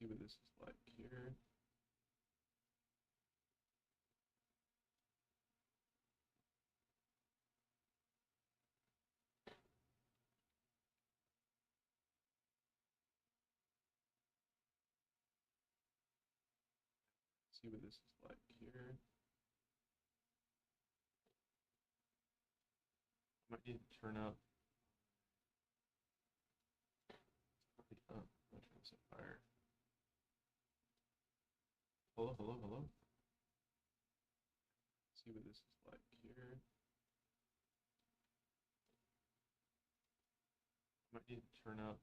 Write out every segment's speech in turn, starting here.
See what this is like here. See what this is like here. Might need to turn up. Oh, I'm gonna turn this up higher. Hello, hello, hello. See what this is like here. Might need to turn up.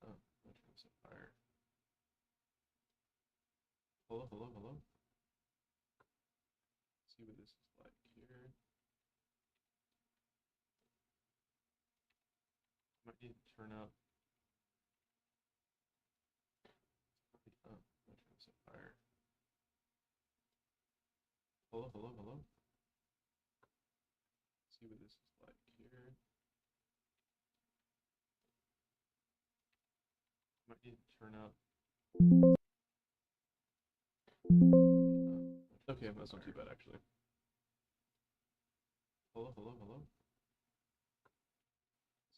Oh, I'm gonna turn this up higher. Hello, hello, hello. See what this is like here. Might need to turn up. Oh, I'm gonna turn this up higher. Hello, hello, hello. See what this is like here. Might need to turn up. Okay, that's not too bad actually. Hello, hello, hello.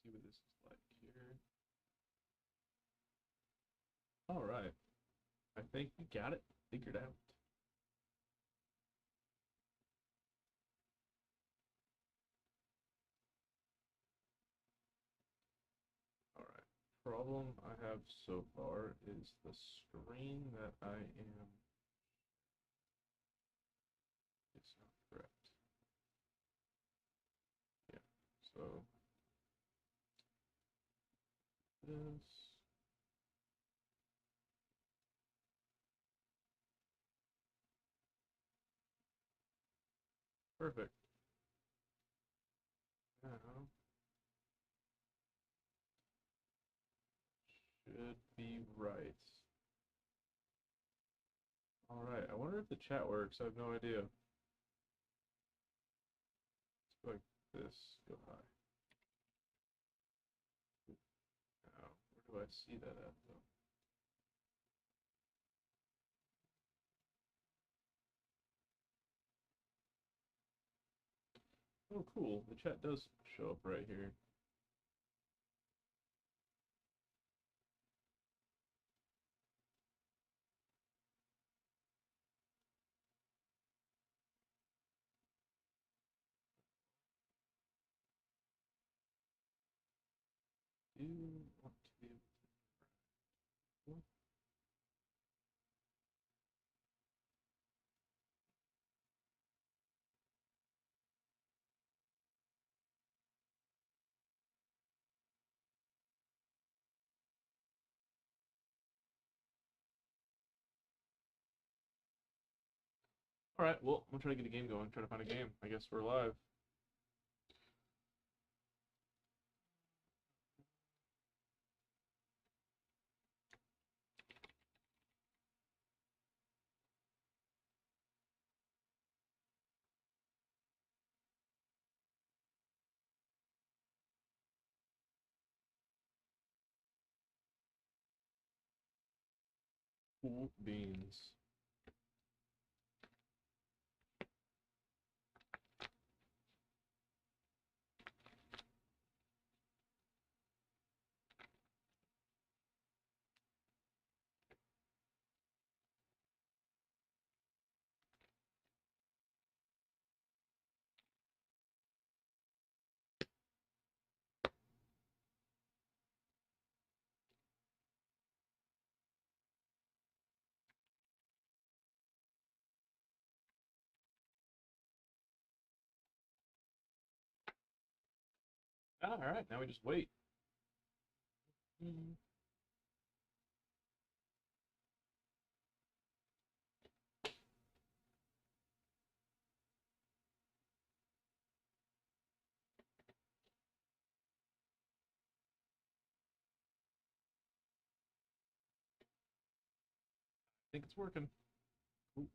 See what this is like here. All right. I think we got it figured out. All right. Problem I have so far is the screen that I am. It's not correct. Yeah. So this. Perfect. Now should be right. All right. I wonder if the chat works. I have no idea. Let's go like this. Go high. Now, where do I see that at though? Oh, cool. The chat does show up right here. Do want to be able to. All right, well, I'm gonna try to get a game going. Try to find a game. I guess we're live. Cool beans. All right, now we just wait. I think it's working. Ooh.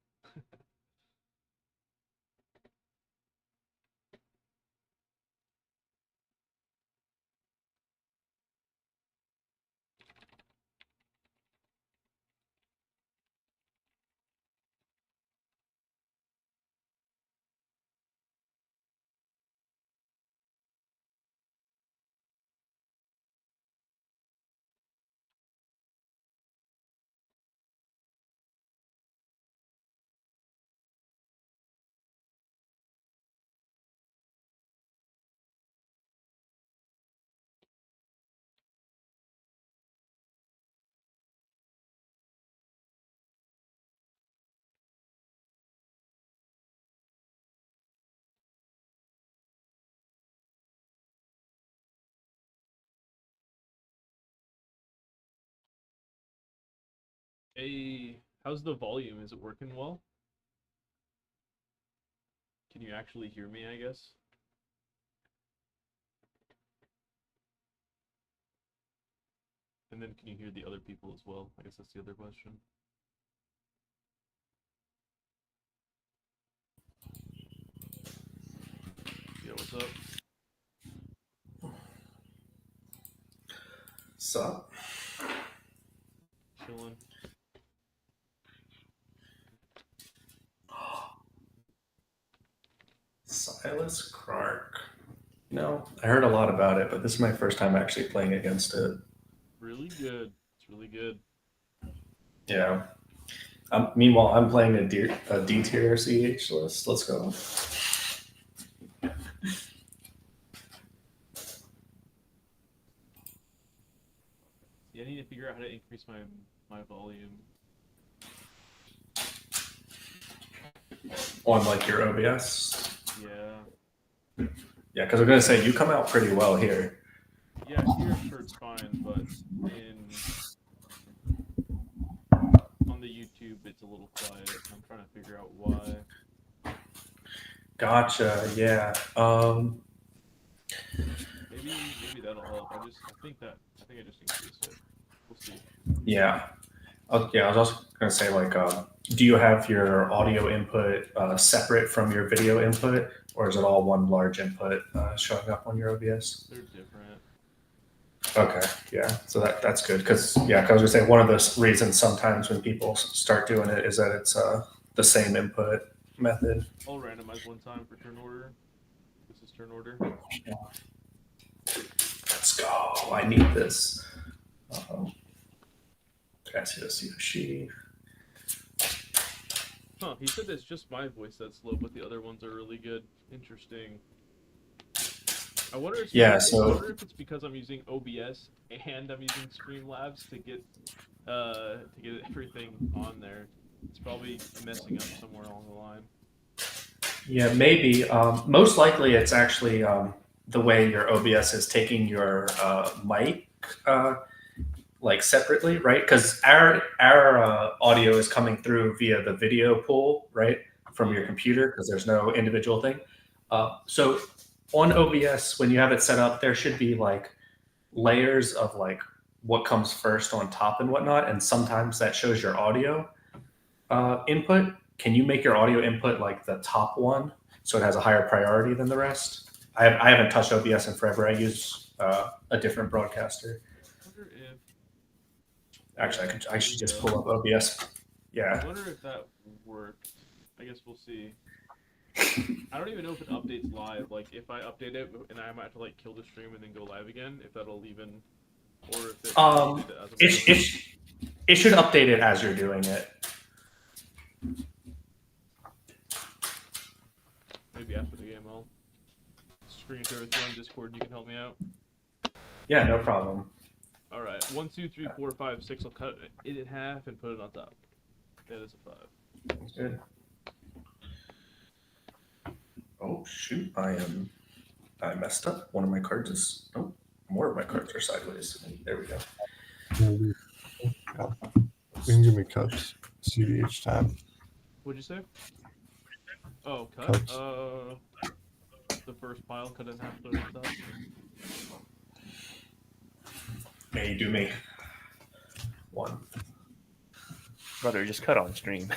Hey, how's the volume? Is it working well? Can you actually hear me, I guess? And then can you hear the other people as well? I guess that's the other question. Yeah, what's up? Sup? Chilling. Silas Krark. No, I heard a lot about it, but this is my first time actually playing against it. Really good. It's really good. Yeah. Meanwhile, I'm playing a D tier CH list. Let's go. Yeah, I need to figure out how to increase my volume. On like your OBS. Yeah. Yeah, because I'm gonna say you come out pretty well here. Yeah, here I'm sure it's fine, but in on the YouTube it's a little quiet. I'm trying to figure out why. Gotcha. Yeah. Maybe that'll help. I think I just increased it. We'll see. Yeah. Yeah. I was also gonna say like, do you have your audio input separate from your video input, or is it all one large input showing up on your OBS? They're different. Okay, yeah, so that's good because yeah, 'cause I was gonna say one of the reasons sometimes when people start doing it is that it's the same input method. I'll randomize one time for turn order. This is turn order. Let's go. I need this. Can I see this? She. Huh, he said it's just my voice that's low, but the other ones are really good. Interesting. Yeah. I So wonder if it's because I'm using OBS and I'm using Streamlabs to get everything on there. It's probably messing up somewhere along the line. yeah, maybe. Most likely, it's actually the way your OBS is taking your mic like separately, right? Because our audio is coming through via the video pool, right, from your computer, because there's no individual thing. So on OBS, when you have it set up, there should be like layers of like what comes first on top and whatnot, and sometimes that shows your audio input. Can you make your audio input like the top one so it has a higher priority than the rest? I haven't touched OBS in forever. I use a different broadcaster. I wonder if Actually, yeah, I here we should just go. pull up OBS. I Yeah. wonder if that worked. I guess we'll see. I don't even know if it updates live. Like if I update it and I might have to like kill the stream and then go live again, if that'll even, or if it updates it as I'm It, going. it, it should update it as you're doing it. Maybe after the game I'll screen share with you on Discord and you can help me out. Yeah, no problem. All right, 1, 2, 3, 4, 5, 6. I'll cut it in half and put it on top. That is a 5. Good. Oh shoot! I messed up. One of my cards is. Oh, more of my cards are sideways. There we go. Maybe. Yeah. You can give me cups. CDH time. What'd you say? Oh, cut. Cups. The first pile cut in half, put it on top. Yeah, you do me. One. Brother, just cut on stream.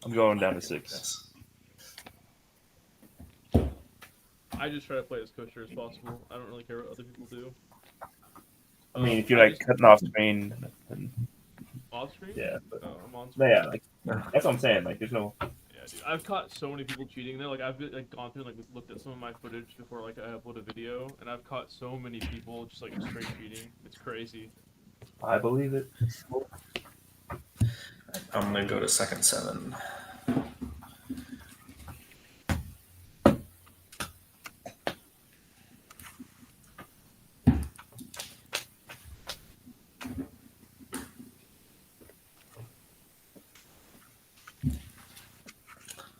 I'm going down to 6. I just try to play as kosher as possible. I don't really care what other people do. I mean, if you're like cutting off screen, then Off screen? yeah. But, I'm on but screen. yeah, like that's what I'm saying. Like, there's no. Yeah, dude. I've caught so many people cheating there. Like I've like gone through and like looked at some of my footage before like I upload a video, and I've caught so many people just like straight cheating. It's crazy. I believe it. I'm gonna go to second 7.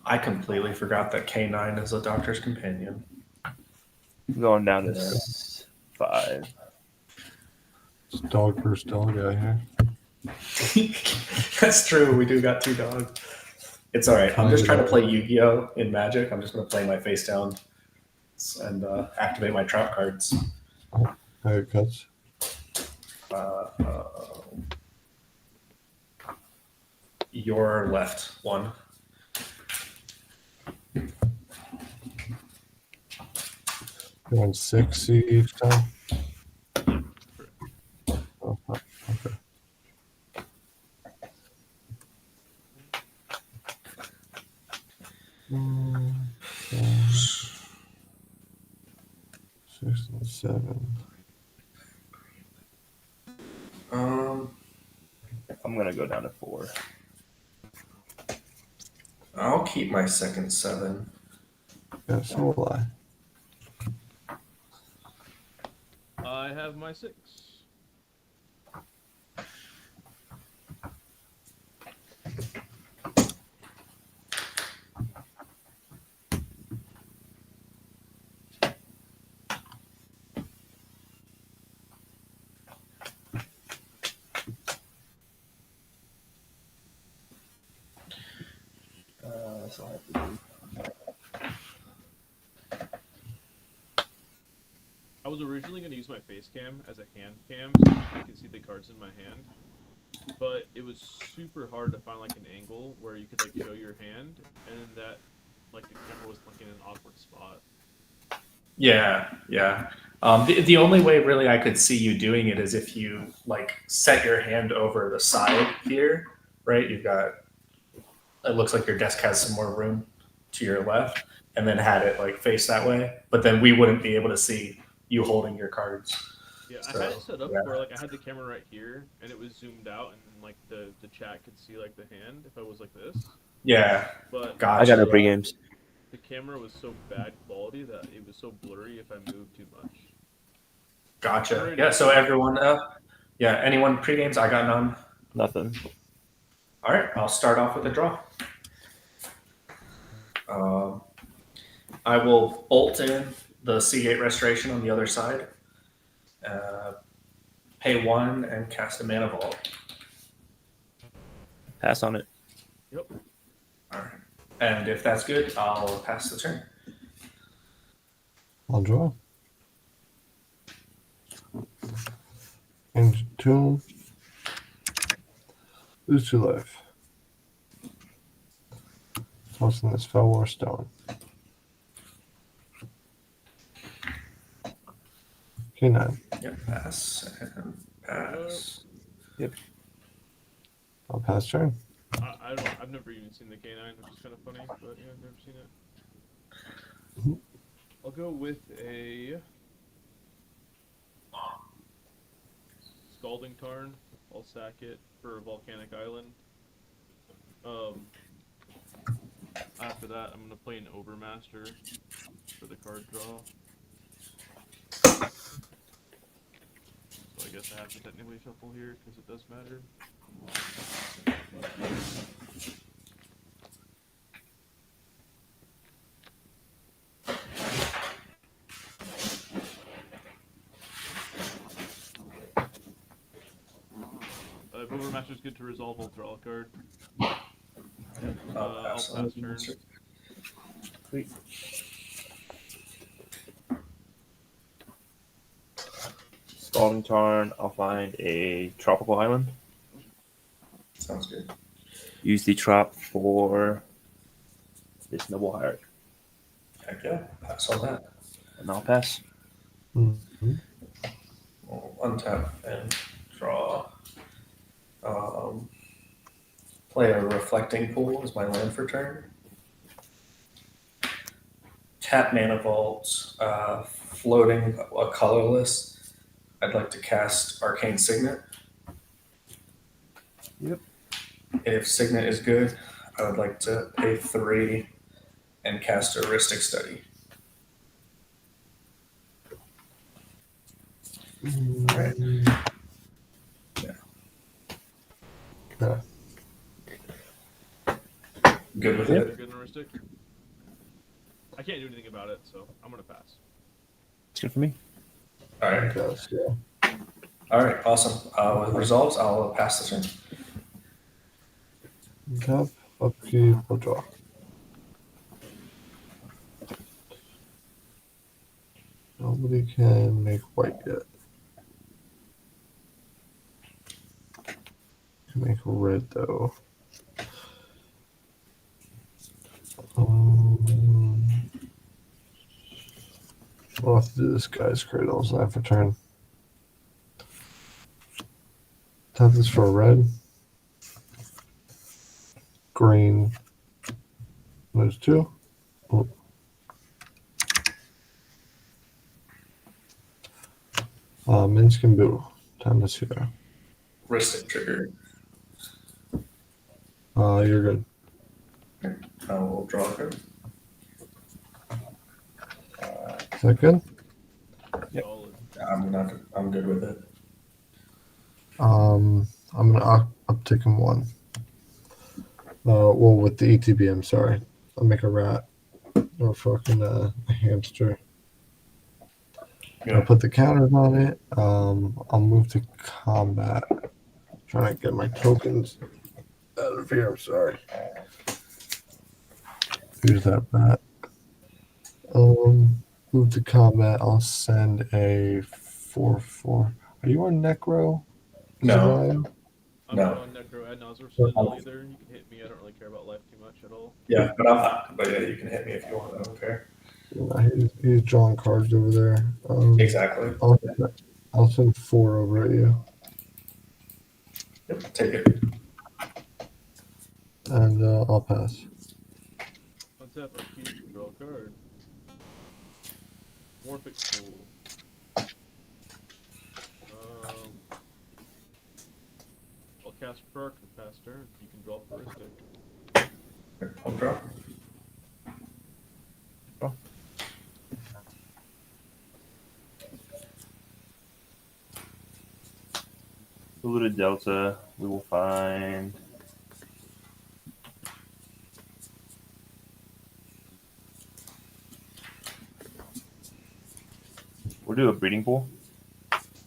I completely forgot that K9 is a doctor's companion. I'm going down to Yeah. 5. It's dog versus dog out here. That's true. We do got 2 dogs. It's all right. I'm just trying to play Yu-Gi-Oh in Magic. I'm just going to play my face down and activate my trap cards. Higher cuts. Your left one. You're on 6 each time. Oh, okay. Mm, 6 and 7. I'm gonna go down to 4. I'll keep my second 7. Yeah, so will I. I have my 6. So I have to do. I was originally going to use my face cam as a hand cam so I could see the cards in my hand, but it was super hard to find like an angle where you could like show your hand, and then that like the camera was like in an awkward spot. Yeah. The only way really I could see you doing it is if you like set your hand over the side here, right? You've got, it looks like your desk has some more room to your left, and then had it like face that way. But then we wouldn't be able to see you holding your cards. Yeah, So, I had it set up yeah. where like I had the camera right here, and it was zoomed out, and then, like the chat could see like the hand if I was like this. Yeah, But gotcha. I got no pre-games. the camera was so bad quality that it was so blurry if I moved too much. Gotcha. Yeah, so everyone, anyone pre-games? I got none. Nothing. All right, I'll start off with a draw. I will bolt in the Seagate Restoration on the other side. Pay 1 and cast a Mana Vault. Pass on it. Yep. All right. And if that's good, I'll pass the turn. I'll draw. End tune. Lose 2 life. Tossing this Fell War Stone. K9. Yep, pass and pass. I'll pass turn. I've never even seen the K9, which is kind of funny, but yeah, I've never seen it. Mhm. I'll go with a Scalding Tarn. I'll sack it for Volcanic Island. After that, I'm gonna play an Overmaster for the card draw. So I guess I have to technically shuffle here because it does matter. If Overmaster's good to resolve, I'll draw a card. I'll pass I'll on pass the turn. monster. Sweet. Scalding Tarn, I'll find a tropical island. Sounds good. Use the trop for this noble hierarch. Heck yeah, pass on that. And I'll pass. Mm-hmm. We'll untap and draw. Play a Reflecting Pool as my land for turn. Tap Mana Vault, floating a colorless. I'd like to cast Arcane Signet. Yep. If Signet is good, I would like to pay 3 and cast Heuristic Study. All right. Okay. Good with You're it? good in Heuristic? I can't do anything about it, so I'm gonna pass. It's good for me. All right. Yes, yeah. All right, awesome. With resolves, I'll pass this turn. Tap, upkeep, or draw. Nobody can make white yet. Can make red though. We'll have to do this guy's cradles after turn. Tap this for red. Green. There's two. Oh. Minsk and Boo. Time to see there. Wristed trigger. You're good. I will draw a card. Is that good? Yep. Solid. I'm good with it. I'm gonna uptick him one. Well, with the ETB, I'm sorry. I'll make a rat or fucking a hamster. Yeah. I'll put the counters on it. I'll move to combat. Trying to get my tokens out of here. I'm sorry. Here's that rat. Move to combat. I'll send a 4/4. Are you on Necro? No. Zion? I'm No. not on Necro Ad Nauseam Citadel either. You can hit me. I don't really care about life too much at all. Yeah, but I'm not. But yeah, you can hit me if you want. I don't care. Yeah, he's drawing cards over there. Exactly. I'll send 4 over at you. Yep, take it. And I'll pass. Untap, upkeep, draw a card. Morphic Pool. I'll cast Krark and pass turn. You can draw Furistic. Here, I'll draw. Polluted Delta, we will find. We'll do a breeding pool.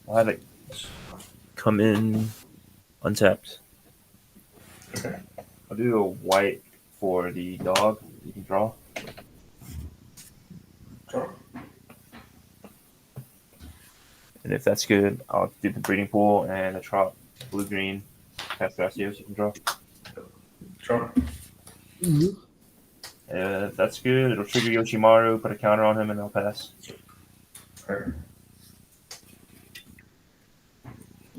I'll have it come in untapped. Okay. I'll do a white for the dog. You can draw. Draw. And if that's good, I'll do the breeding pool and a trop blue green. Cast Gracios, you can draw. Draw. If that's good, it'll trigger Yoshimaru, put a counter on him, and I'll pass. Alright.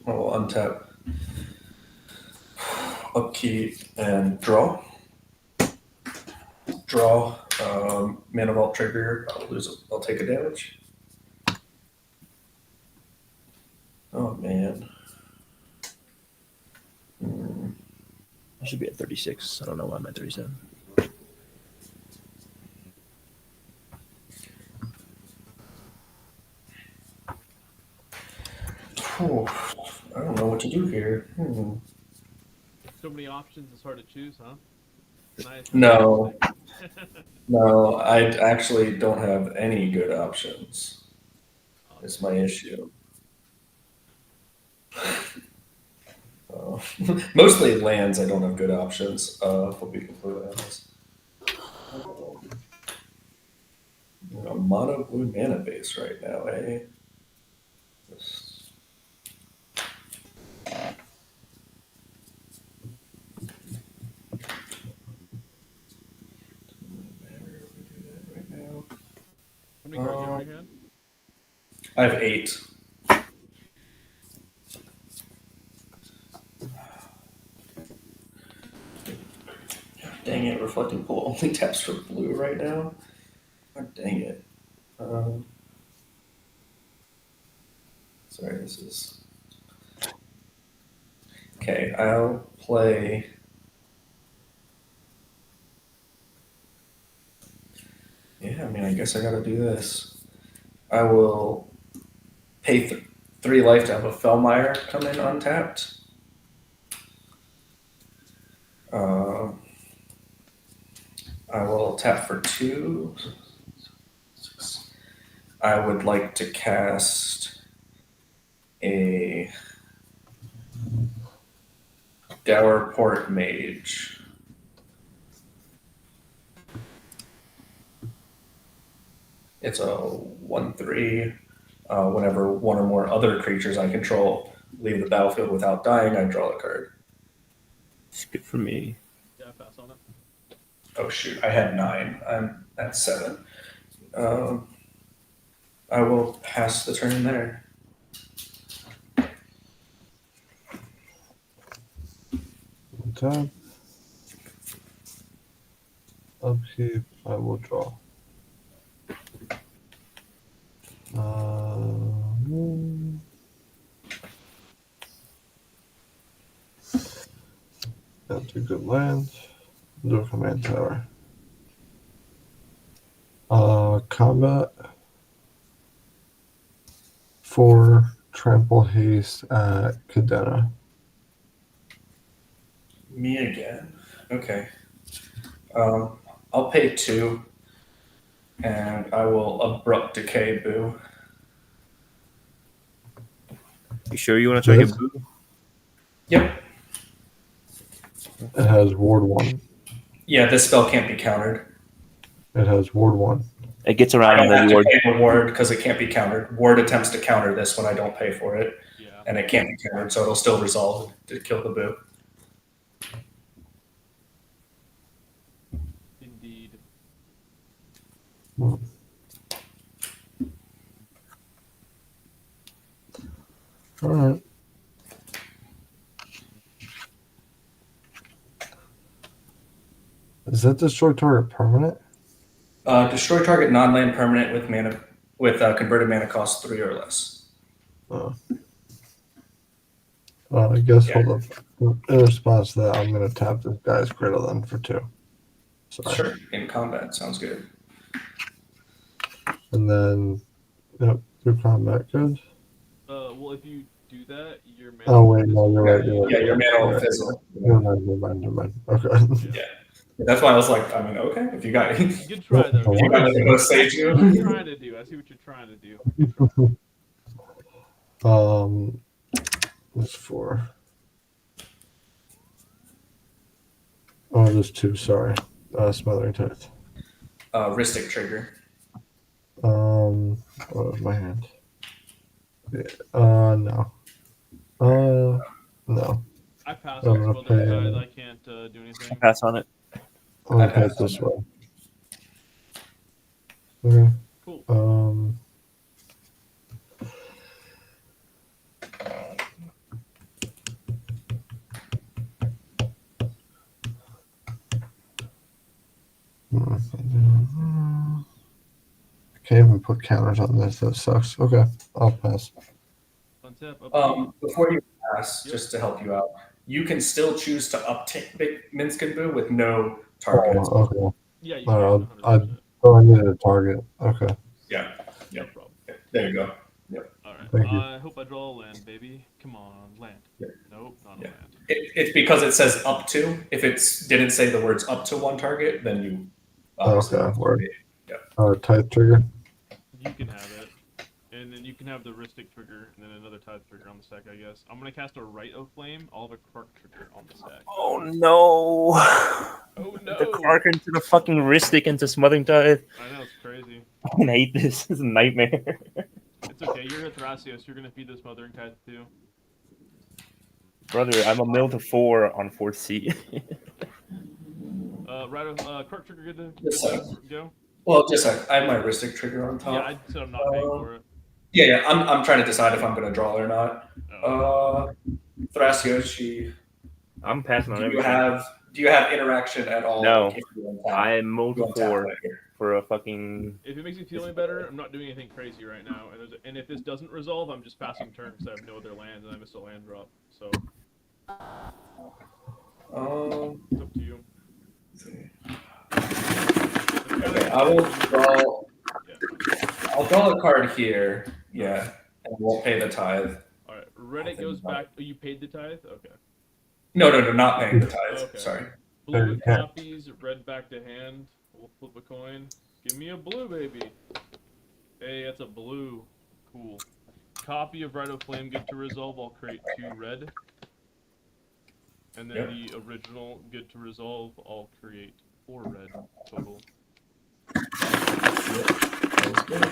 I will untap. Upkeep and draw. Draw. Mana Vault trigger. I'll take a damage. Oh man. I should be at 36. I don't know why I'm at 37. Whew. I don't know what to do here. So many options, it's hard to choose, huh? Nice. No. No, I actually don't have any good options. It's my issue. Mostly lands, I don't have good options. We'll be completely honest. A mono blue mana base right now, eh? How many cards do you have in your hand? I have 8. Dang it, Reflecting Pool only taps for blue right now. God dang it. Sorry, this is... Okay, I'll play... Yeah, I mean, I guess I gotta do this. I will pay 3 life to have a Fellmire come in untapped. I will tap for 2. I would like to cast a Dour Port Mage. It's a 1/3. Whenever one or more other creatures I control leave the battlefield without dying, I draw a card. It's good for me. Yeah, pass on it. Oh shoot, I had 9. I'm at 7. I will pass the turn there. Time. Upkeep, I will draw. Got 2 good lands. Do a command tower. Combat. 4 trample haste at Cadena. Me again. Okay. I'll pay 2, and I will abrupt decay Boo. You sure you want to try Yes. get boo? Yep. It has ward 1. Yeah, this spell can't be countered. It has ward 1. It gets I around don't the have to reward. pay reward because it can't be countered. Ward attempts to counter this when I don't pay for it, Yeah. and it can't be countered, so it'll still resolve to kill the Boo. Indeed. All right. Is that destroy target permanent? Destroy target non-land permanent with converted mana cost 3 or less. I guess Yeah. hold up. In response to that, I'm gonna tap this guy's greater than for 2. Sorry. Sure, in combat sounds good. And then, yep, through combat, good. Well, if you do that, your mana. Oh wait, no, you're right. You're right. Yeah, your mana will You're right. fizzle. Never mind. Okay. Yeah. That's why I was like, I mean, okay, if you got You can try though. If you got nothing to say I see what to you're trying to do. I see what you're trying to do. That's 4. Oh, there's 2. Sorry. Smothering Tithe. Ristic trigger. What was my hand? Yeah, no. No. I pass I'm on gonna Smothering pay, Tithe. I can't do anything. Pass on it. I'm gonna pay it passed on this that. way. Okay. Cool. I can't even put counters on this. That sucks. Okay, I'll pass. Untap. Upkeep. Before you pass, Yep. just to help you out, you can still choose to uptick Minsk and Boo with no targets. Oh, okay. Yeah, you All can. right, 100%. I needed a target. Okay. Yeah, No problem. there you go. All right. Thank you. I hope I draw a land, baby. Come on, land. Yeah. Nope, not Yeah. a land. It's because it says up to. If it didn't say the words up to 1 target, then you. obviously Okay, have to word. pay. Tithe trigger. You can have it. And then you can have the Ristic trigger, and then another Tithe trigger on the stack, I guess. I'm going to cast a Rite of Flame. I'll have a Krark trigger on the stack. Oh no! Oh no! The Krark into the fucking Ristic into Smothering Tithe. I know, it's crazy. I fucking hate this. This is a nightmare. It's okay, you're a Thrasios. You're going to feed the Smothering Tithe too. Brother, I'm a mill to 4 on 4th seat. Krark trigger good to Yes, go? Well, just I have my Ristic trigger on top. Yeah, I said I'm not paying for it. Yeah. I'm trying to decide if I'm going to draw or not. Oh. Thrasios, I'm passing on do you everything. have interaction at all? No. If you untap- I'm mill you to untap 4 that here? for a fucking. If it makes me feel any better, I'm not doing anything crazy right now. And if this doesn't resolve, I'm just passing turn because I have no other lands and I missed a land drop. So it's up to you. Okay, I will draw. Yeah. I'll draw a card here. Yeah, and we'll pay the tithe. All right. Reddit goes back. Oh, you paid the tithe? Okay. No, not paying the tithe. Okay. Sorry. Blue with Yeah. copies, red back to hand. We'll flip a coin. Give me a blue, baby. Hey, that's a blue. Cool. Copy of Rite of Flame, good to resolve. I'll create 2 red. And then the original good to resolve, I'll create 4 red total. Sounds good.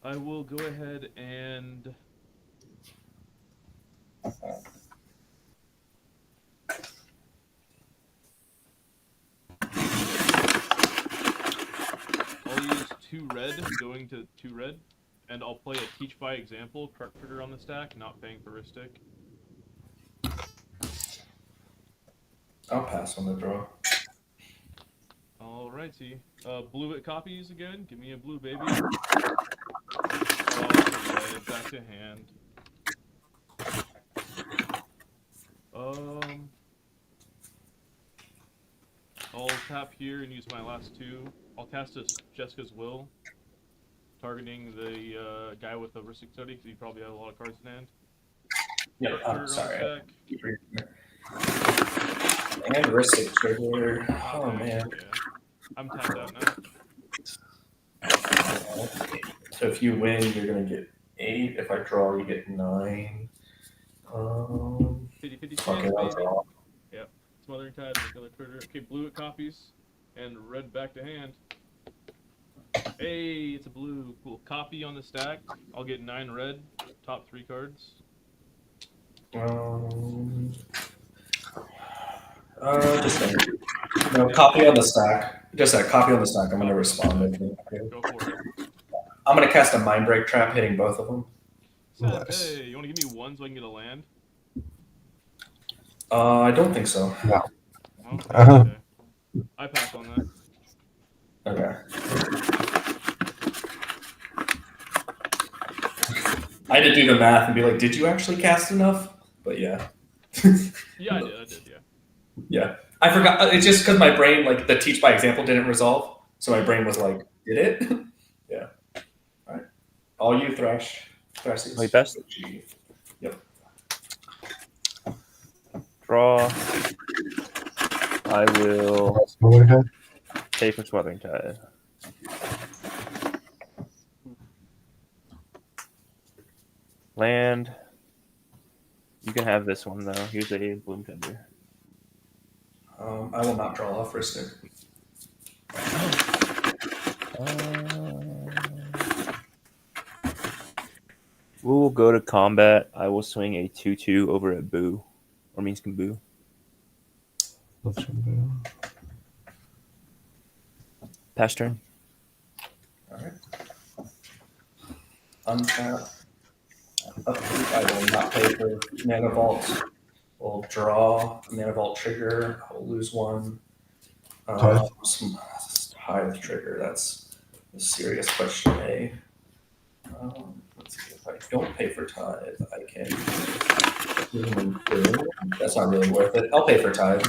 I will go ahead and I'll use 2 red, going to 2 red, and I'll play a Teach by Example, Krark trigger on the stack, not paying for Ristic. I'll pass on the draw. Alrighty. Blue it copies again. Give me a blue, baby. Oh, it's red. Back to hand. I'll tap here and use my last 2. I'll cast a Jessica's Will, targeting the guy with the Ristic Study, because he probably has a lot of cards in hand. Yeah, Krark trigger on the sorry. stack. And Ristic trigger. Oh, man. Yeah. I'm tapped out now. So if you win, you're going to get 8. If I draw, you get 9. 50-50 Fuck chance, it, I'll baby. draw. Yep. Smothering Tide, make another trigger. Okay, blue it copies, and red back to hand. Hey, it's a blue. Cool. Copy on the stack. I'll get 9 red. Top 3 cards. Just a, no, copy on the stack. Just a copy on the stack. I'm going to respond. I think. Go for it. I'm going to cast a Mind Break Trap, hitting both of them. Cedh, Nice. hey, you want to give me 1 so I can get a land? I don't think so. No. Oh, okay. I pass on that. Okay. I had to do the math and be like, did you actually cast enough? But yeah. Yeah, I did, yeah. Yeah. I forgot. It's just because my brain, like, the Teach by Example didn't resolve. So my brain was like, did it? Yeah. All right. All you, Thrash. Thrashies. Play best. Yep. Draw. I will Okay. pay for Smothering Tide. Land. You can have this one though. Here's a Bloom Tender. I will not draw off Ristic. We will go to combat. I will swing a 2/2 over at Boo. Or Meanskin Boo. Let's go. Pass turn. All right. Untap. Upkeep. I will not pay for Mana Vault. We'll draw a Mana Vault trigger. I'll lose 1. Tithe. Some Tithe trigger. That's a serious question, eh? Let's see. If I don't pay for Tithe, I can. That's not really worth it. I'll pay for Tithe.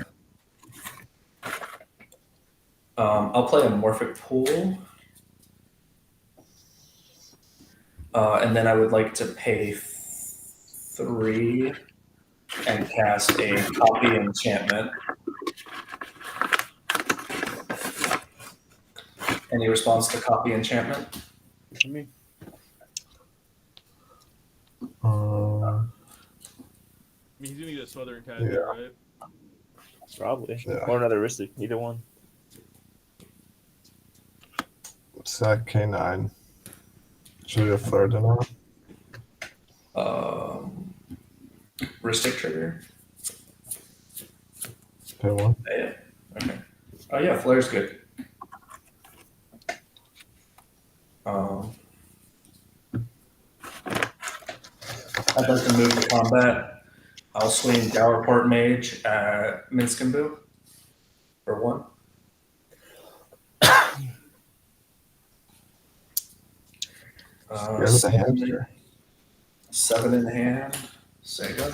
I'll play a Morphic Pool. And then I would like to pay 3 and cast a Copy Enchantment. Any response to Copy Enchantment? For me. I mean, he's gonna get a Smothering Tide, Yeah. right? Probably. Yeah. Or another Ristic. Either one. Sack K9. Should we have flared in on? Ristic trigger. Pay 1. Yeah. Okay. Oh yeah, flare's good. I'd like to move to combat. I'll swing Dowerport Mage at Minskinboo for 1. Scared of the hamster. 7 in hand. Sega.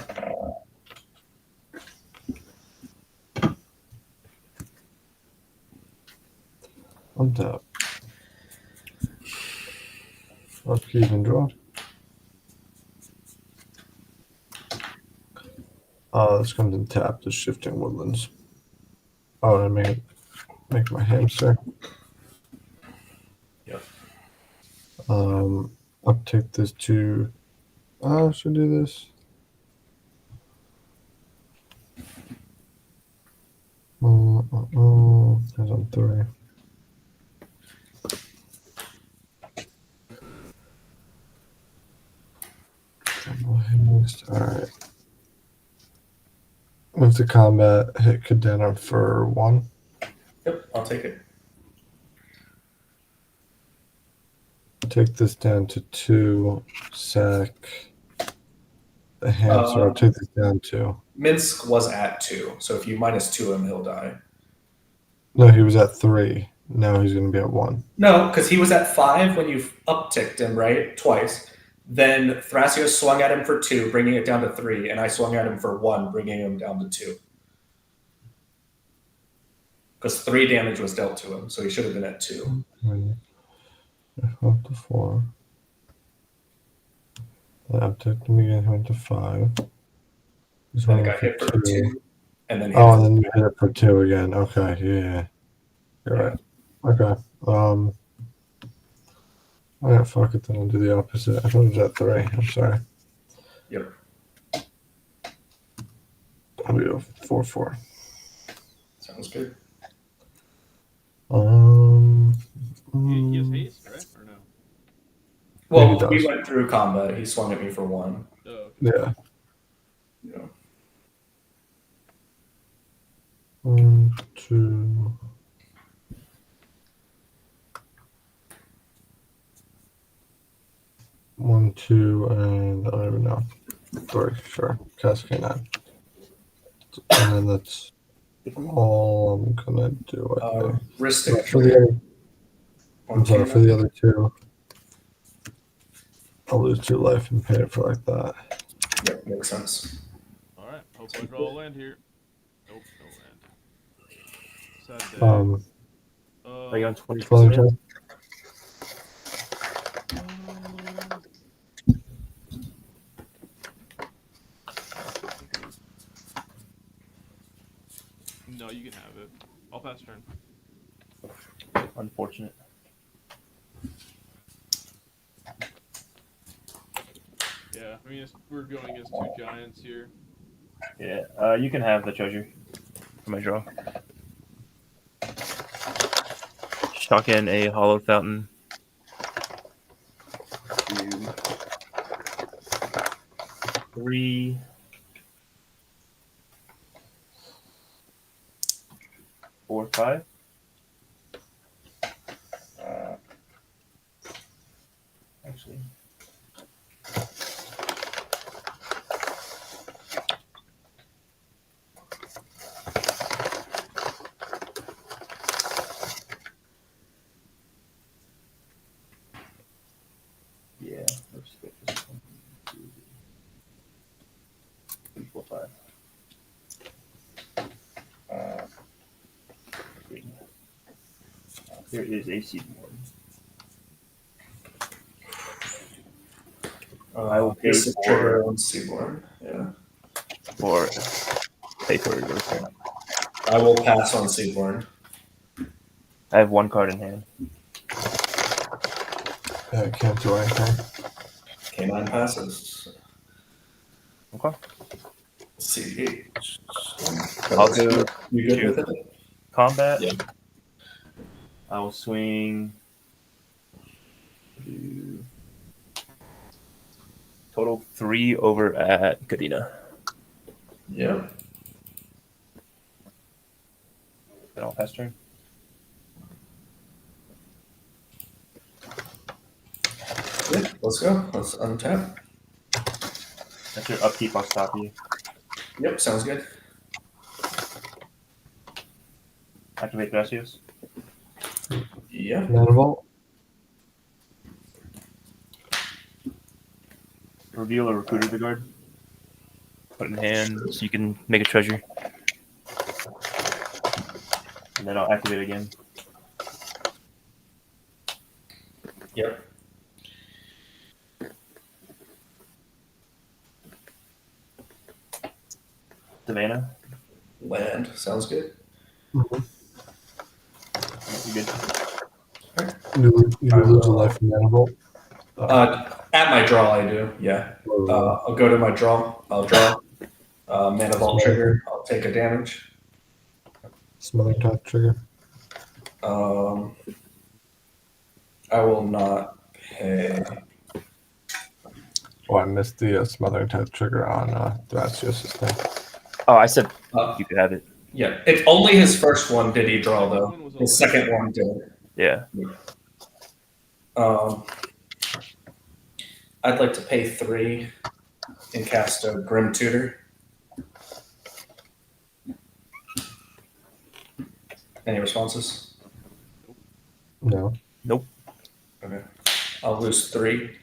Untap. Upkeep and draw. This comes in tap, the Shifting Woodlands. Oh, and I make my hamster. Yep. Uptick this to. I should do this. There's on 3. Alright. Move to combat, hit Cadena for 1. Yep, I'll take it. Take this down to 2. Sack the hamster. I'll take this down to. Minsk was at 2, so if you -2 him, he'll die. No, he was at 3. Now he's going to be at 1. No, because he was at 5 when you upticked him, right? Twice. Then Thrasios swung at him for 2, bringing it down to 3, and I swung at him for 1, bringing him down to 2. Because 3 damage was dealt to him, so he should have been at 2. Up to 4. Then upticked him again, he went to 5. He's Then I running got hit for 2, and then Oh, and then you hit it for 2 again. Okay, yeah. You're right. Okay. Alright, fuck it, then I'll do the opposite. I thought it was at 3. I'm sorry. Yep. I'll do 4-4. Sounds good. He has haste, right? Or no? Yeah, he Well, we does. went through combat. He swung at me for 1. Oh, okay. Yeah. Yeah. 1, 2. One, 2, and I don't even know. 3, sure. Cast K9. And then that's all I'm gonna do. I think. Ristic For the other, One I'm sorry, K9. for the other 2, I'll lose 2 life and pay it for like that. Yep, makes sense. Alright, hope I draw a land here. Nope, no land. Sad day. Are you on 20%? Clone check? No, you can have it. I'll pass turn. Unfortunate. Yeah, I mean, we're going against 2 giants here. Yeah, you can have the treasure for my draw. Chuck in a hollow fountain. 2, 3, 4, 5. Actually. Yeah, let's get this one. 2, 3, 4, 5. There is a seed one. I will pay Mystic for- Trigger on Seaborn. Yeah. Or pay for it. Okay. I will pass on Seaborn. I have 1 card in hand. Yeah, I can't do anything. K9 passes. Okay. CH. I'll do You good 2. with it? Combat. Yeah. I will swing. Total 3 over at Cadena. Yep. Then I'll pass turn. Yeah, let's go. Let's untap. That's your upkeep. I'll stop you. Yep, sounds good. Activate Gracias. Yeah. Manifold? Reveal a Recruiter the guard. Put it in hand so you can make a treasure. And then I'll activate again. Yep. Savannah. Land. Sounds good. Mm-hmm. You good? You lose a life in Manifold? At my draw, I do. Yeah. I'll go to my draw. I'll draw. Mana Vault trigger. I'll take a damage. Smothering Tap trigger. I will not pay. Oh, I missed the Smothering Tap trigger on Thrasios' thing. Oh, I said Uh, you could have it. yeah, it's only his first one did he draw Second though. one was a His second one did. Yeah. I'd like to pay 3 and cast a Grim Tutor. Any responses? No. Nope. Okay. I'll lose 3.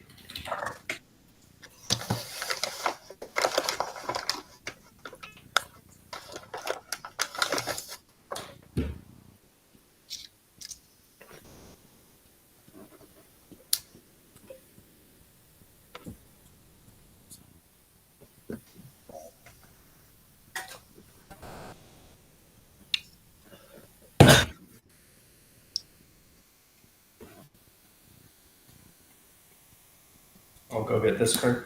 I'll go get this card.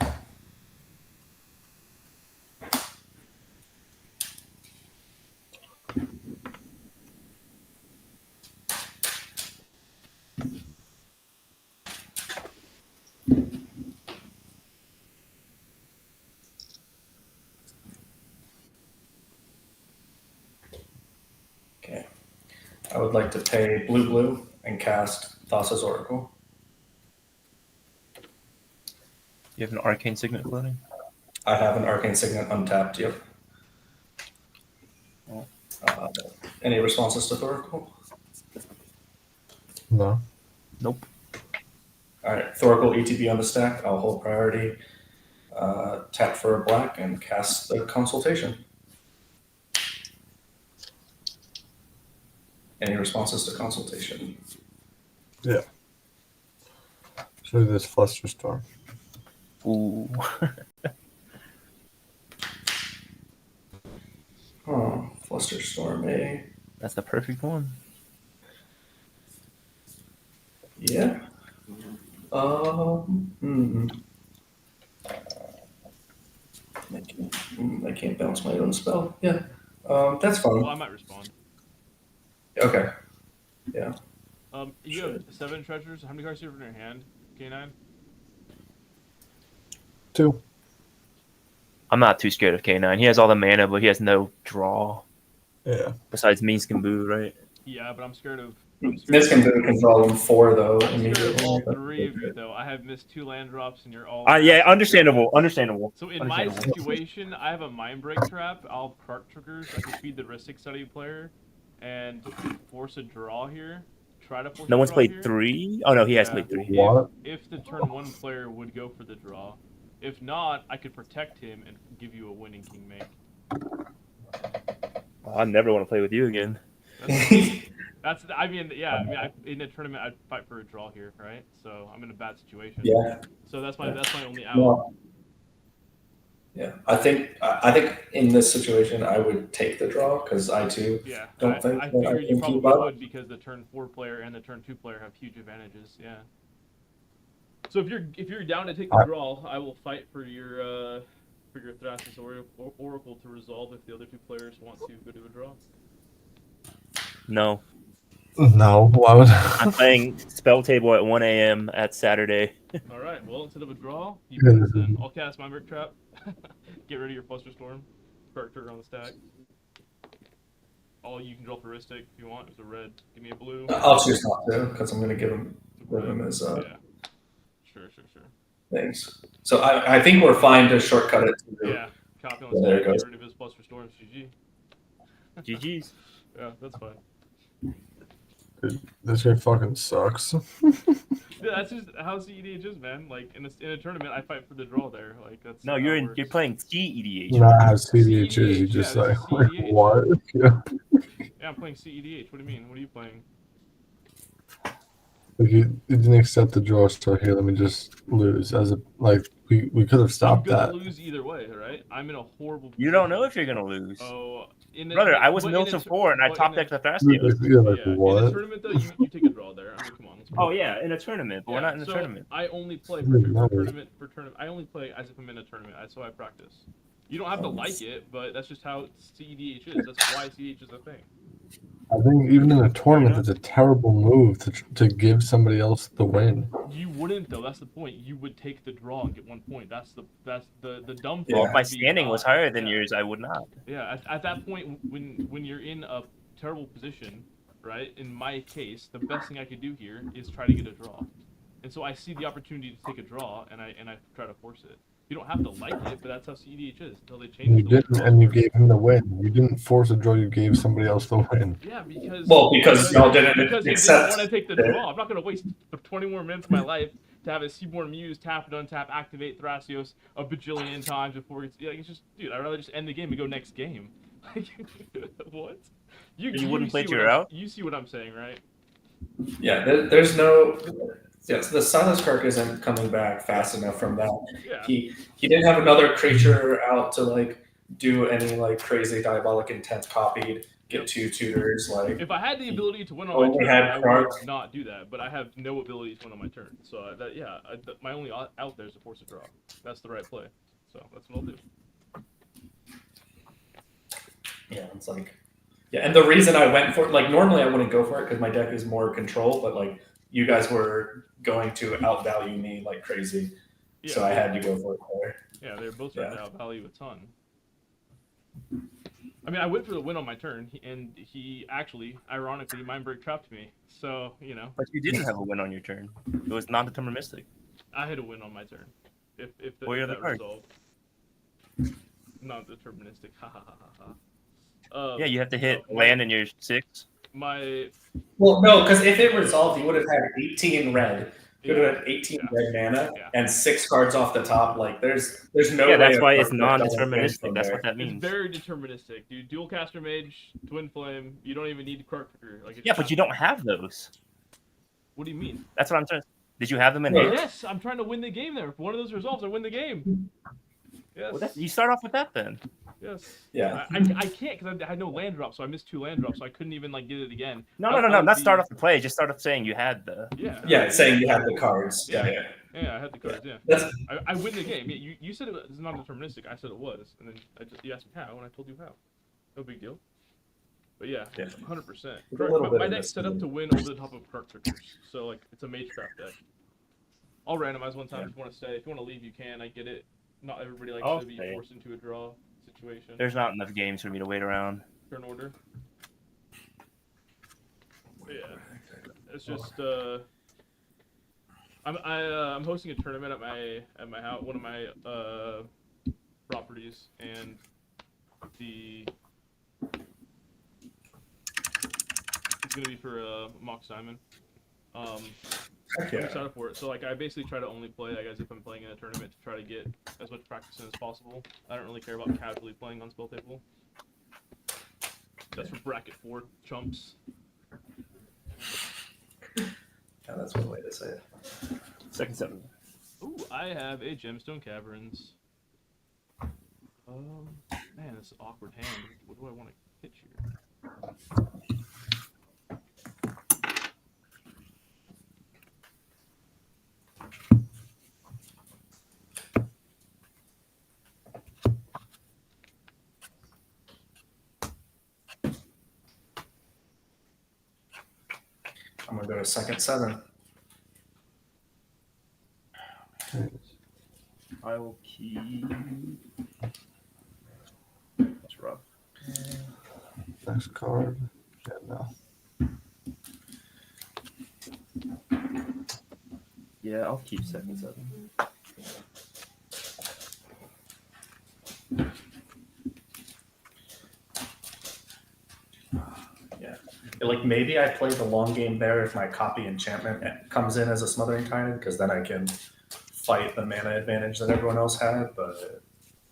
Okay. I would like to pay blue and cast Thassa's Oracle. You have an arcane signet floating? I have an Arcane Signet untapped, yep. Any responses to Thoracle? No. Nope. Alright, Thoracle ETB on the stack. I'll hold priority, tap for a black, and cast the Consultation. Any responses to Consultation? Yeah. Show this Flusterstorm. Ooh. Oh, Flusterstorm, eh? That's the perfect one. Yeah. I can't bounce my own spell. Yeah. That's Well, fine. I might respond. Okay. You have 7 treasures. How many cards do you have in your hand? K9? 2. I'm not too scared of K9. He has all the mana, but he has no draw. Yeah. Besides Means and Boo, right? Yeah, but I'm scared of. This can draw them 4 though I'm scared of immediately. all 3 of you though. I have missed 2 land drops, and you're all. Yeah, understandable. Understandable. So in my situation, I have a Mind Break trap. I'll Krark triggers. I can feed the Ristic Study player, and force a draw here. Try to force. No a one's draw played here. 3? Oh, no, he has Yeah. played 3. What? If the turn 1 player would go for the draw. If not, I could protect him and give you a winning king make. I never want to play with you again. That's I mean, yeah. I mean, in a tournament, I'd fight for a draw here, right? So I'm in a bad situation. Yeah. So that's my only out. Well, yeah. I think in this situation I would take the draw because I too Yeah. don't think I that I figured you can probably keep up. would because the turn 4 player and the turn 2 player have huge advantages. Yeah. So if you're down to take the draw, I will fight for your Thrasis Oracle to resolve if the other 2 players want to go to a draw. No. No. Why would I'm playing Spell Table at 1 a.m. at Saturday. All right. Well, instead of a draw, you can then I'll cast my Merc Trap. Get rid of your Flusterstorm. Krark trigger on the stack. You can draw for Ristic if you want. It's a red. Give me a blue. I'll choose not to because I'm going to give him as Yeah. Sure. things. So I think we're fine to shortcut it. Yeah. Copy on Yeah, the there stack. it Get goes. rid of his Flusterstorms. GG. GG's. Yeah, that's fine. Dude, this game fucking sucks. Yeah, that's just how CEDH is, man. Like in a tournament, I fight for the draw there. Like that's. No, how you're it in. works. You're playing CEDH. You know, I have CDHs. You CEDH, just yeah, like, this is CEDH. what? Yeah. Yeah, I'm playing CEDH. What do you mean? What are you playing? Like you didn't accept the draw, so here, let me just lose. We could have stopped I'm gonna that. lose either way, right? I'm in a horrible. You don't know if you're gonna lose. Oh, Brother, I was Milton 4 and I top decked the Thrasios. You're like, In a what? tournament though, you take a draw there. I mean, come on. Let's be Oh real. yeah, in a tournament, but we're not in a so tournament. I only play No. for tournament. I only play as if I'm in a tournament. That's how I practice. You don't have to like it, but that's just how CEDH is. That's why CEDH is a thing. I think even in a tournament, it's a terrible move to give somebody else the win. You wouldn't though. That's the point. You would take the draw and get 1 point. That's the dumb thing. Well, if my would be standing was not. higher than yours, I would not. Yeah, at that point, when you're in a terrible position, right? In my case, the best thing I could do here is try to get a draw, and so I see the opportunity to take a draw, and I try to force it. You don't have to like it, but that's how CEDH is until they change You it. the way didn't, draws and you work. gave him the win. You didn't force a draw. You gave somebody else the win. Yeah, because y'all didn't because you accept didn't want to take the it. draw. I'm not gonna waste 20 more minutes of my life to have a Seaborn Muse tap and untap, activate Thrasios a bajillion times before it's it's just, dude. I'd rather just end the game and go next game. Like, what? You wouldn't play see to what your I'm- out? You see what I'm saying, right? Yeah, there's no. Yes, the Silas Krark isn't coming back fast enough from that. Yeah. He didn't have another creature out to like do any like crazy diabolic intent copied, get 2 tutors like. If I had the ability to win on Only my turn, had I Krark. would not do that. But I have no ability to win on my turn. So my only out there is to force a draw. That's the right play. So that's what I'll do. Yeah, it's like, yeah, and the reason I went for it, like normally I wouldn't go for it because my deck is more control, but like you guys were going to outvalue me like crazy, Yeah. so I had to go for it there. Yeah, they're both trying to outvalue a ton. I mean, I went for the win on my turn, and he actually, ironically, mind break trapped me. So, But you didn't have a win on your turn. It was non-deterministic. I had a win on my turn. If What are the that cards? resolved. Non-deterministic. Ha ha ha ha ha. Yeah, you have to hit my- land in your 6. My Well, no, because if it resolved, you would have had 18 red. You would have had 18 Yeah. red mana Yeah. and 6 cards off the top. Like there's no Yeah, way. that's of, why like, it's that doesn't win non-deterministic. from That's there. what that it's means. very deterministic, dude. Dual caster mage, twin flame. You don't even need Krark Trigger. Like, Yeah, but you don't have those. What do you mean? That's what I'm trying. Did you have them in Yeah. hand? Yes, I'm trying to win the game there. If one of those resolves, I win the game. Yes. Well, you start off with that then. Yes. Yeah. I can't because I had no land drop, so I missed 2 land drops, so I couldn't even get it again. No, That would not be- start off the play. Just start off saying you had the. Yeah. Yeah, saying you had the cards. Yeah. Yeah, I had the cards. Yeah. That's I win the game. Yeah, you said it was not deterministic. I said it was, and then you asked me how, and I told you how. No big deal. But yeah, Yeah. 100%. There's a little bit My of deck's this set up thing. to win over the top of Krark Triggers, so it's a Magecraft deck. I'll randomize one time if you want to stay. If you want to leave, you can. I get it. Not everybody likes I'll to be stay. forced into a draw situation. There's not enough games for me to wait around. Turn order. But yeah, it's just I'm hosting a tournament at my house, one of my properties, and it's gonna be for Mock Simon. I'm excited for it. So I basically try to only play as if I'm playing in a tournament to try to get as much practice in as possible. I don't really care about casually playing on spell table. That's for bracket 4 chumps. Yeah, that's one way to say it. Second 7. Ooh, I have a Gemstone Caverns. Man, this is an awkward hand. What do I want to pitch here? I'm gonna go to second 7. I will keep. That's rough. Next card. Yeah, no. Yeah, I'll keep second 7. Like maybe I play the long game there if my copy enchantment comes in as a smothering tyrant, because then I can fight the mana advantage that everyone else had. But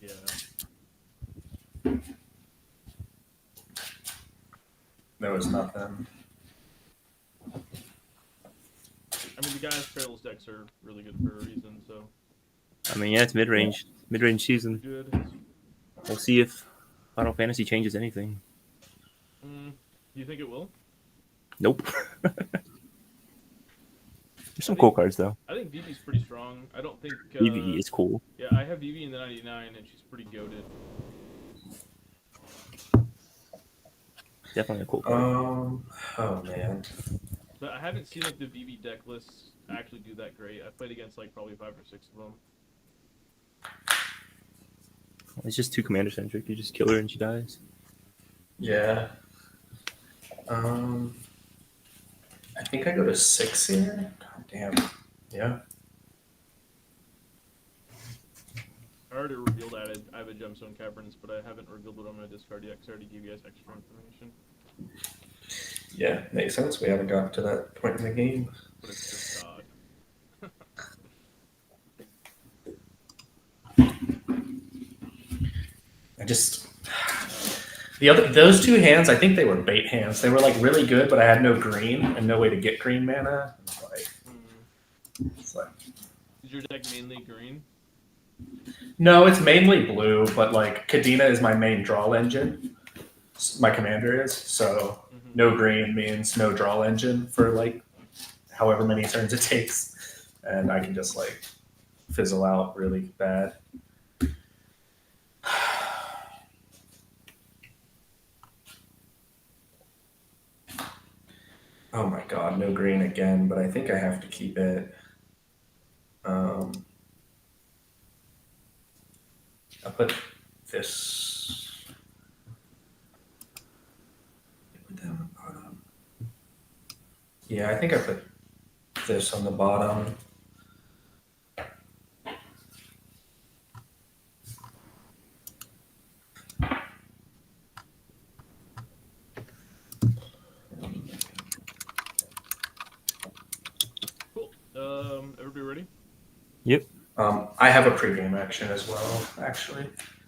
Yeah. there was nothing. I mean, the guys' Trails decks are really good for a reason, so I mean, yeah, it's mid-range season. good. We'll see if Final Fantasy changes anything. Do you think it will? Nope. There's some I cool think- cards though. I think Vivi's pretty strong. I don't think. EVE is cool. Yeah, I have Vivi in the 99, and she's pretty goated. Definitely a cool card. Oh man. But I haven't seen like the Vivi deck lists actually do that great. I played against like probably 5 or 6 of them. It's just too commander centric. You just kill her and she dies. Yeah. I think I go to 6 here. God damn. Yeah. I already revealed I have a Gemstone Caverns, but I haven't revealed it on my discard yet because I already gave you guys extra information. Yeah, makes sense. We haven't gotten to that point in the game. But it's just God. I just those two hands, I think they were bait hands. They were like really good, but I had no green and no way to get green mana. It's like Is your deck mainly green? no, it's mainly blue, but like Kadena is my main draw engine. My commander is, so no green means no draw engine for like however many turns it takes, and I can just like fizzle out really bad. Oh my god, no green again, but I think I have to keep it. I'll put this. Put that on the bottom. Yeah, I think I put this on the bottom. Cool. Everybody ready? Yep. I have a pregame action as well, actually.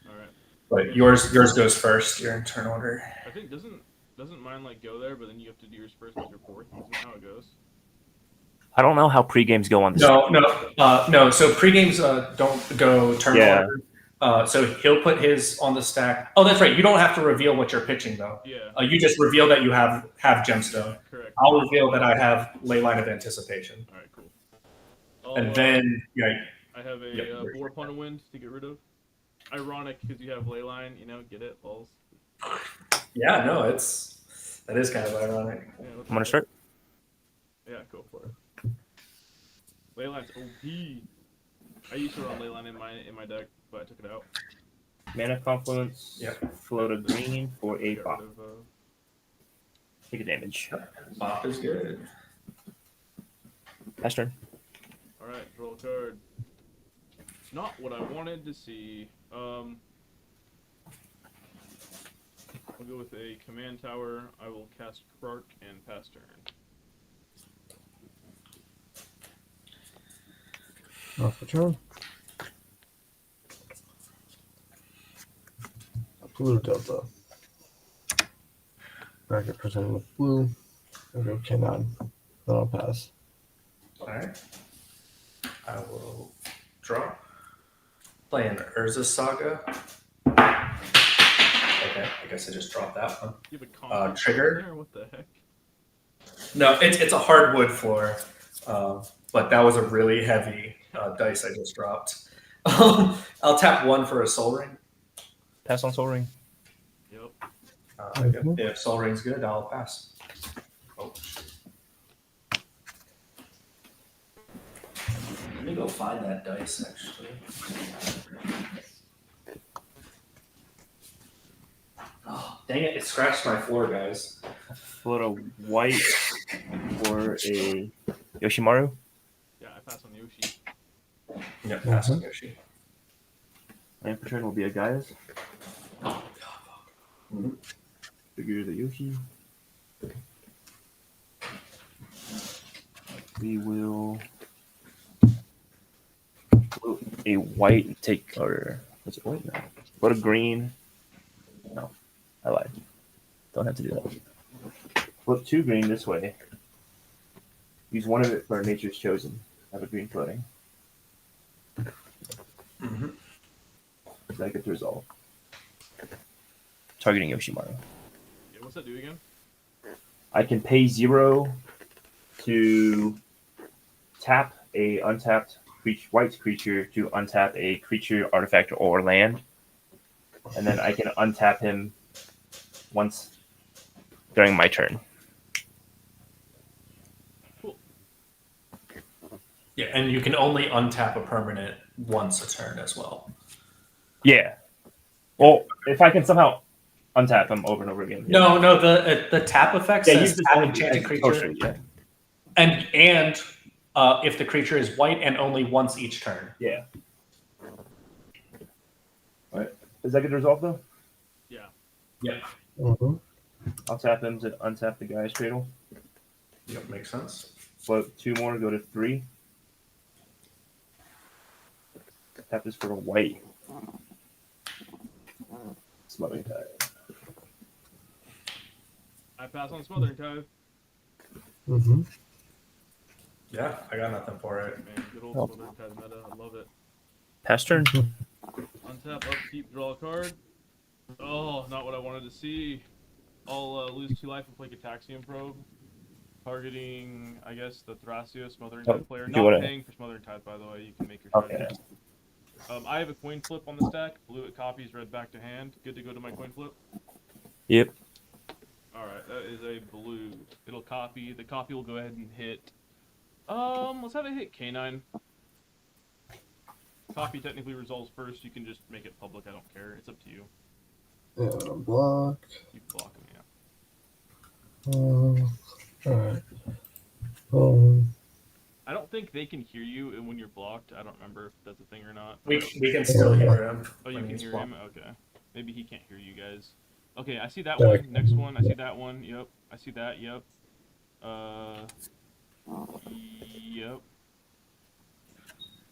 All right. But yours goes first. Your in turn order. I think doesn't mine like go there, but then you have to do yours first because you're fourth. Isn't that how it goes? I don't know how pre-games go on this. No. So pregames don't go turn Yeah. order. So he'll put his on the stack. Oh, that's right. You don't have to reveal what you're pitching though. Yeah. You just reveal that you have gemstone. Correct. I'll reveal that I have Leyline of Anticipation, All right. Cool. and then I have a Yep. Boar Upon a Wind to get rid of. Ironic because you have Leyline. Get it, balls. yeah, no, that is kind of ironic. Yeah, what the I'm gonna heck? start. Yeah, go for it. Leyline's OP. I used to run Leyline in my deck, but I took it out. Mana Confluence. Yep. Float a green for a Got bop. rid of, Take a damage. Bop is good. Pass turn. all right, draw a card. Not what I wanted to see. I'll go with a command tower. I will cast Krark and pass turn. Off the turn. Blue Delta. Bracket presented with blue. Okay, K9. Then I'll pass. All right. I will draw. Play an Urza Saga. Okay, I guess I just dropped that one. You have a combo Trigger. there? What the heck? No, it's a hardwood floor, but that was a really heavy dice I just dropped. I'll tap 1 for a Soul Ring. Pass on Soul Ring. Yep. If Soul Ring's good, I'll pass. Oh, shit. Let me go find that dice, actually. Oh, dang it, it scratched my floor, guys. Float a white for a Yoshimaru. Yeah, I pass on Yoshi. Yep, pass on Yoshi. And for turn will be a Gaia's. Mhm. Figure the Yoshi. We will float a white and take, or was it white now? What a green. No, I lied. Don't have to do that. Flip 2 green this way. Use 1 of it for Nature's Chosen. Have a green floating. Mhm. So I get to resolve. targeting Yoshimaru. Yeah, what's that do again? I can pay 0 to tap a untapped white creature to untap a creature, artifact, or land, and then I can untap him once during my turn. Cool. Yeah, and you can only untap a permanent once a turn as well. Yeah. Well, if I can somehow untap him over and over again. Yeah. No, the tap effect Yeah, says use this tap only enchanted as creature, poster, yeah. and if the creature is white and only once each turn. Yeah. All right. Is that good result though? Yeah. Yeah, Mm-hmm. I'll tap him to untap the guy's cradle. yep, makes sense. Float 2 more, go to 3. Tap this for a white. Smothering Tide. I pass on Smothering Tithe. Mm-hmm. Yeah, I got nothing for it. Man, good old Oh. Smothering Tithe meta. I love it. Pass turn. Untap, upkeep, draw a card. Oh, not what I wanted to see. I'll lose 2 life and play Gataxian Probe. Targeting, I guess, the Thrasio Smothering Oh, Tithe player. you Not wanna- paying for Smothering Tithe, by the way. You can make your Okay. strategy. I have a coin flip on the stack. Blue it copies, red back to hand. Good to go to my coin flip. Yep. Alright, that is a blue. It'll copy. The copy will go ahead and hit. Let's have it hit K9. Copy technically resolves first. You can just make it public. I don't care. It's up to you. Yeah, block. You can block them, yeah. Alright. I don't think they can hear you when you're blocked. I don't remember if that's a thing or not. We can still hear him. Oh, you when can he's hear blocked. him? Okay. Maybe he can't hear you guys. Okay, I see that Yeah, I one. can. Next one. I see that one. Yep. I see that. Yep. Yep.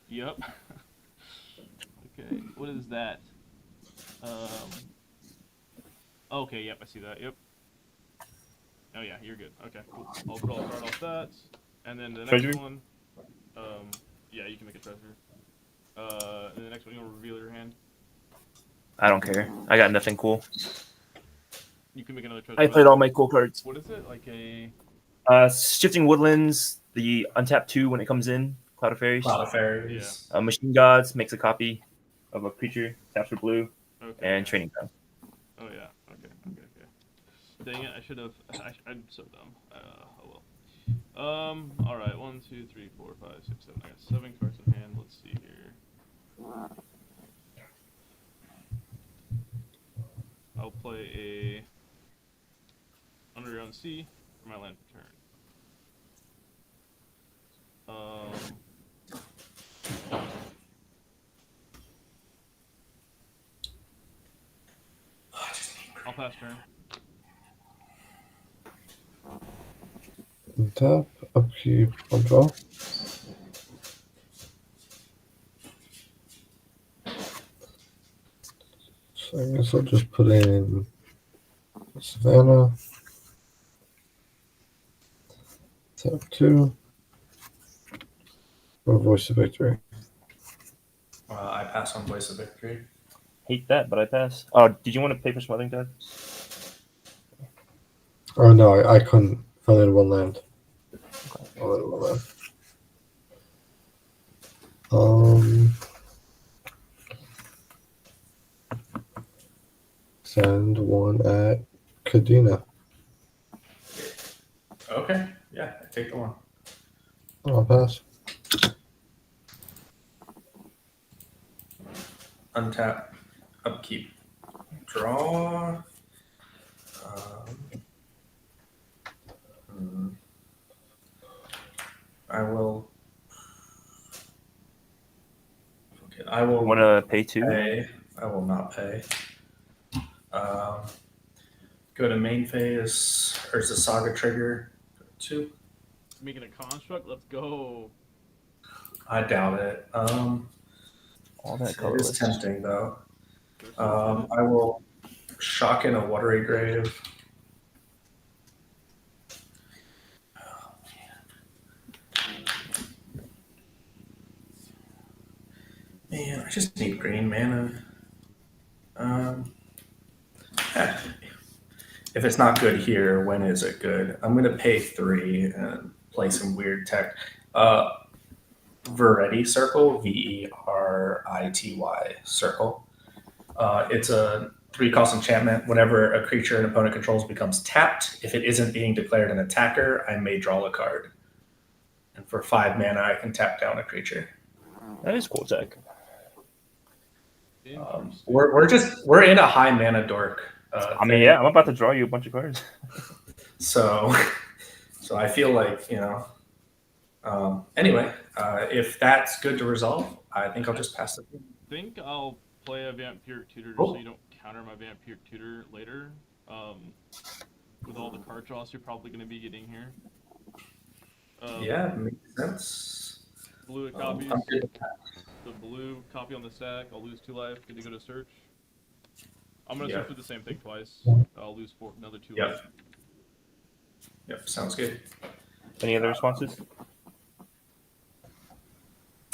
Yep. Okay. What is that? Okay, yep, I see that. Yep. Oh yeah, you're good. Okay, cool. I'll draw a card off that. And then the next Treasury? one, yeah, you can make a treasure. And the next one, you'll reveal your hand. I don't care. I got nothing cool. You can make another treasure. I played all my cool cards. What is it? Like a... Shifting Woodlands, the untap 2 when it comes in, Cloud of Fairies. Cloud of Fairies. Machine Gods makes a copy of a creature, taps for blue, Okay. and Training Ground. Oh yeah. Okay. Dang it! I should have. I'm so dumb. Oh well. All right. 1, 2, 3, 4, 5, 6, 7. I got 7 cards in hand. Let's see here. I'll play a Underground Sea for my land turn. I'll pass turn. Tap, upkeep, I'll draw. So I guess I'll just put in Savannah. Tap 2. Or Voice of Victory. I pass on Voice of Victory. Hate that, but I pass. Oh, did you want to pay for Smothering Tide? Oh no, I couldn't fill in one land. I'll let it one land. Send one at Kadena. Okay, yeah, I take the one. I'll pass. Untap, upkeep, draw. I will. Okay, I will Want to pay 2? pay. I will not pay. Go to main phase. There's a saga trigger. 2. Making a construct. Let's go. I doubt it. All that It colorless. is tempting though. There's some shit. I will shock in a watery grave. Oh, man, I just need green mana. If it's not good here, when is it good? I'm gonna pay 3 and play some weird tech. Verity Circle, Verity Circle. It's a 3-cost enchantment. Whenever a creature an opponent controls becomes tapped, if it isn't being declared an attacker, I may draw a card. And for 5 mana, I can tap down a creature. That is cool tech. Interesting. We're in a high mana dork. I mean, yeah, I'm about to draw you a bunch of cards. So I feel like Anyway, if that's good to resolve, I think I'll just pass it. I think I'll play a Vampiric Tutor just Oh. so you don't counter my Vampiric Tutor later. With all the card draws you're probably going to be getting here. Yeah, makes sense. Blue copies. I'm good with that. The blue copy on the stack. I'll lose 2 life. Get to go to search. I'm going to Yeah. search for the same thing twice. I'll lose another 2 Yep. life. Yep, sounds good. Any other responses?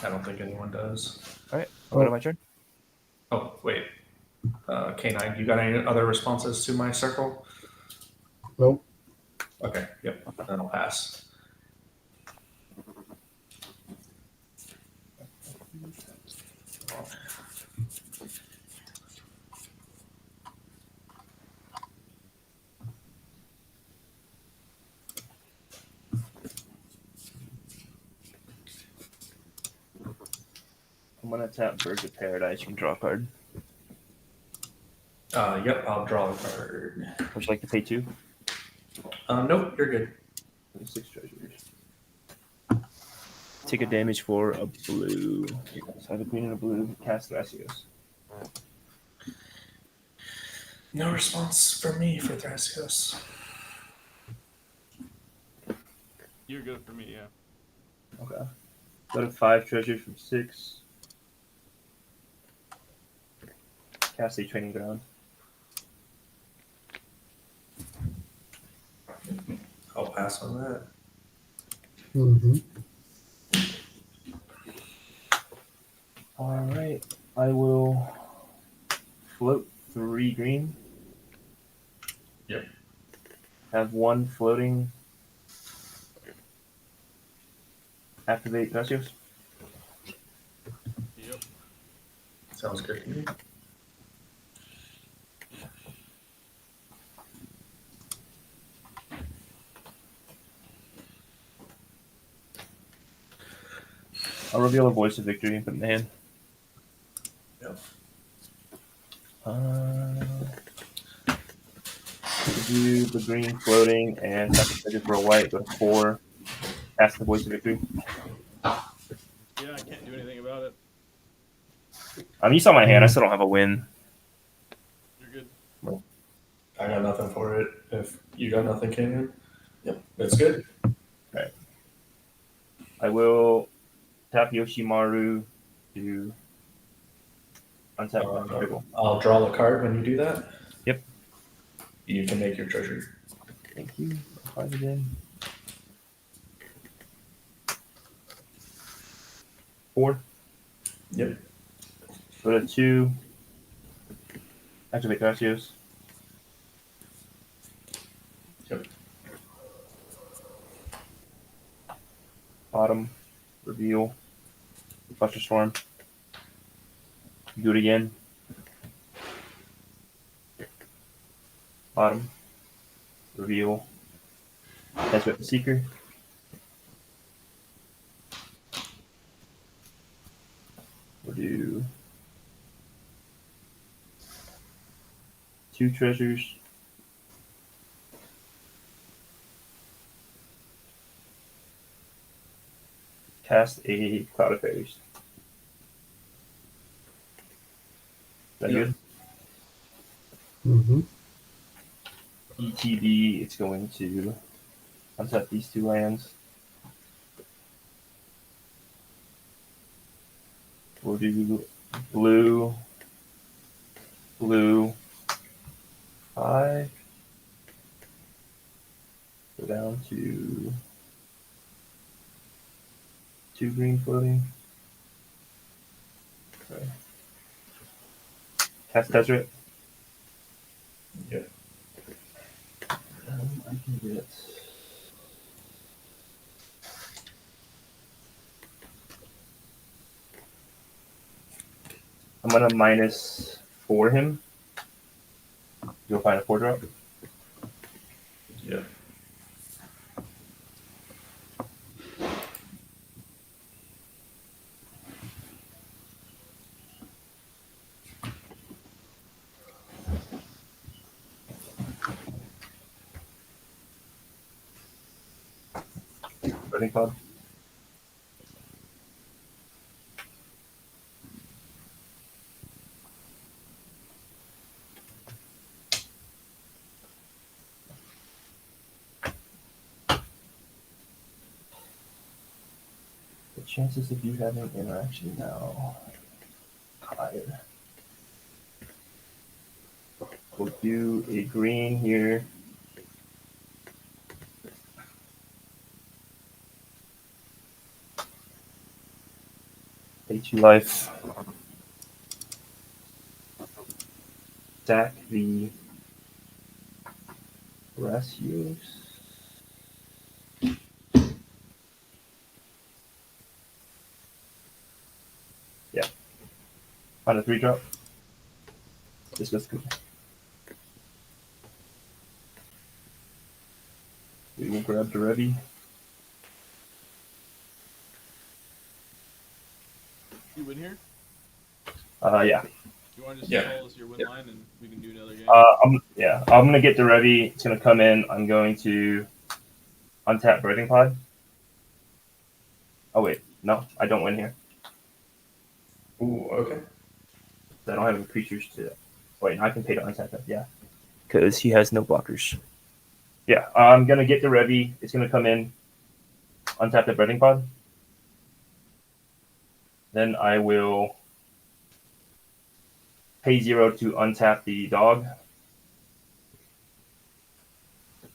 I don't think anyone does. All right, I'll go to my turn. Oh, wait. K9, you got any other responses to my circle? Nope. Okay, yep, then I'll pass. I'm gonna tap Birds of Paradise. You can draw a card. Yep, I'll draw a card. Would you like to pay 2? Nope, you're good. 6 treasures. Take a damage for a blue. So I have a green and a blue. Cast Thrasios. No response for me for Thrasios. You're good for me, yeah. Okay. Go to 5 treasures from 6. Cast a Training Ground. I'll pass on that. Mm-hmm. All right. I will float 3 green. Yep. Have 1 floating. Activate Thrasios. Yep. Sounds good to me. I'll reveal a Voice of Victory and put it in the hand. Yep. Do the green floating and tap the treasure for a white. Go to 4. Cast the Voice of Victory. Yeah, I can't do anything about it. You saw my hand. I still don't have a win. You're good. I got nothing for it. If you got nothing, Kenyon, yep, that's good. I will tap Yoshimaru to untap my table. I'll draw the card when you do that. Yep. You can make your treasure. Thank you. 5 again. 4. Yep. Go to 2. Activate Thrasios. Yep. Bottom. Reveal. Buster Storm. Do it again. Bottom. Reveal. Desperate the Seeker. We'll do 2 treasures. Cast a Cloud of Fairies. Is that Yeah. good? Mm-hmm. ETB, it's going to untap these 2 lands. We'll do blue, blue, 5. Go down to 2 green floating. Okay. Cast Desert. Yeah. I can get. I'm gonna -4 him. You'll find a 4-drop. Yeah. Running pod. The chances of you having interaction now higher. We'll do a green here. Pay 2 life. Stack the rescues. Yeah. Find a 3-drop. This goes good. We will grab the Revy. You win here? Yeah. You want to just Yeah. tell us your win line and we can do another game? I'm gonna get the Revy. It's gonna come in. I'm going to untap Breeding Pod. Oh wait, no, I don't win here. Ooh, okay. I don't have any creatures to. Wait, I can pay to untap that. Yeah, because he has no blockers. Yeah, I'm gonna get the Revy. It's gonna come in. Untap the Breeding Pod. Then I will pay 0 to untap the dog.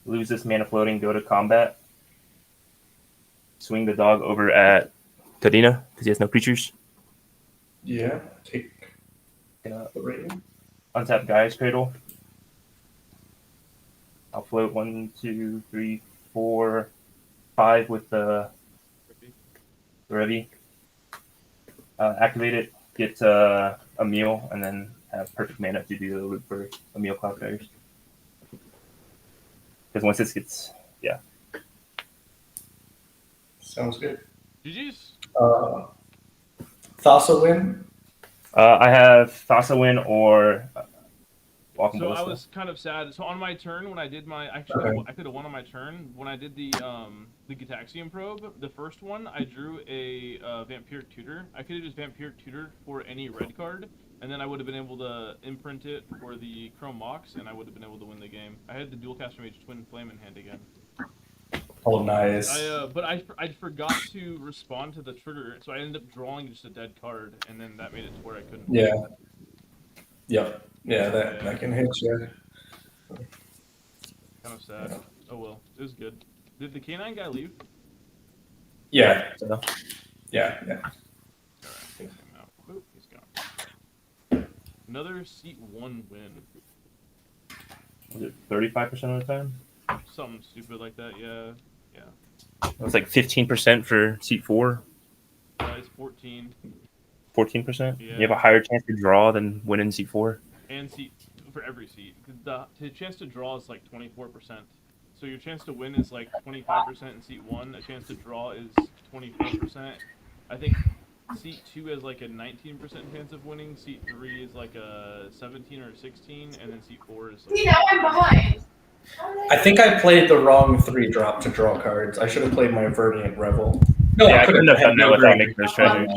Lose this mana floating, go to combat. Swing the dog over at Kadena because he has no creatures. Yeah. Take Yeah. the rating. Untap Gaia's Cradle. I'll float 1, 2, 3, 4, 5 with the Revy. Activate it, get a meal, and then have perfect mana to do the loop for a meal Cloud Carriers. Because once this gets, yeah. Sounds good. GG's. Thassa win. I have Thassa win or Walking So I Ballista. was kind of sad. So on my turn, when I did my, I could have won on my turn. When I did the Gitaxian probe, the first one, I drew a Vampiric Tutor. I could have just Vampiric Tutored for any red card, and then I would have been able to imprint it for the Chrome Mox, and I would have been able to win the game. I had the Dual Caster Mage Twin Flame in hand again. Oh, nice. But I forgot to respond to the trigger, so I ended up drawing just a dead card, and then that made it to where I couldn't. Yeah. Yep. Yeah, that can hit you. Kind of sad. Yeah. Oh well, it was good. Did the K9 guy leave? Yeah. So, Yeah. Alright, take him out. Boop, he's gone. Another seat 1 win. was it 35% of the time? Something stupid like that, yeah. It was like 15% for seat 4. It's 14. 14%? Yeah. You have a higher chance to draw than win in seat 4? And seat for every seat. The chance to draw is like 24%. So your chance to win is like 25% in seat 1. A chance to draw is 24%. I think seat 2 has like a 19% chance of winning. Seat 3 is like a 17 or 16, and then seat 4 is like. See, now I'm behind. I think I played the wrong 3-drop to draw cards. I should have played my Verdant Revel. No, Yeah, I could've couldn't have had done that no without green. making those treasures.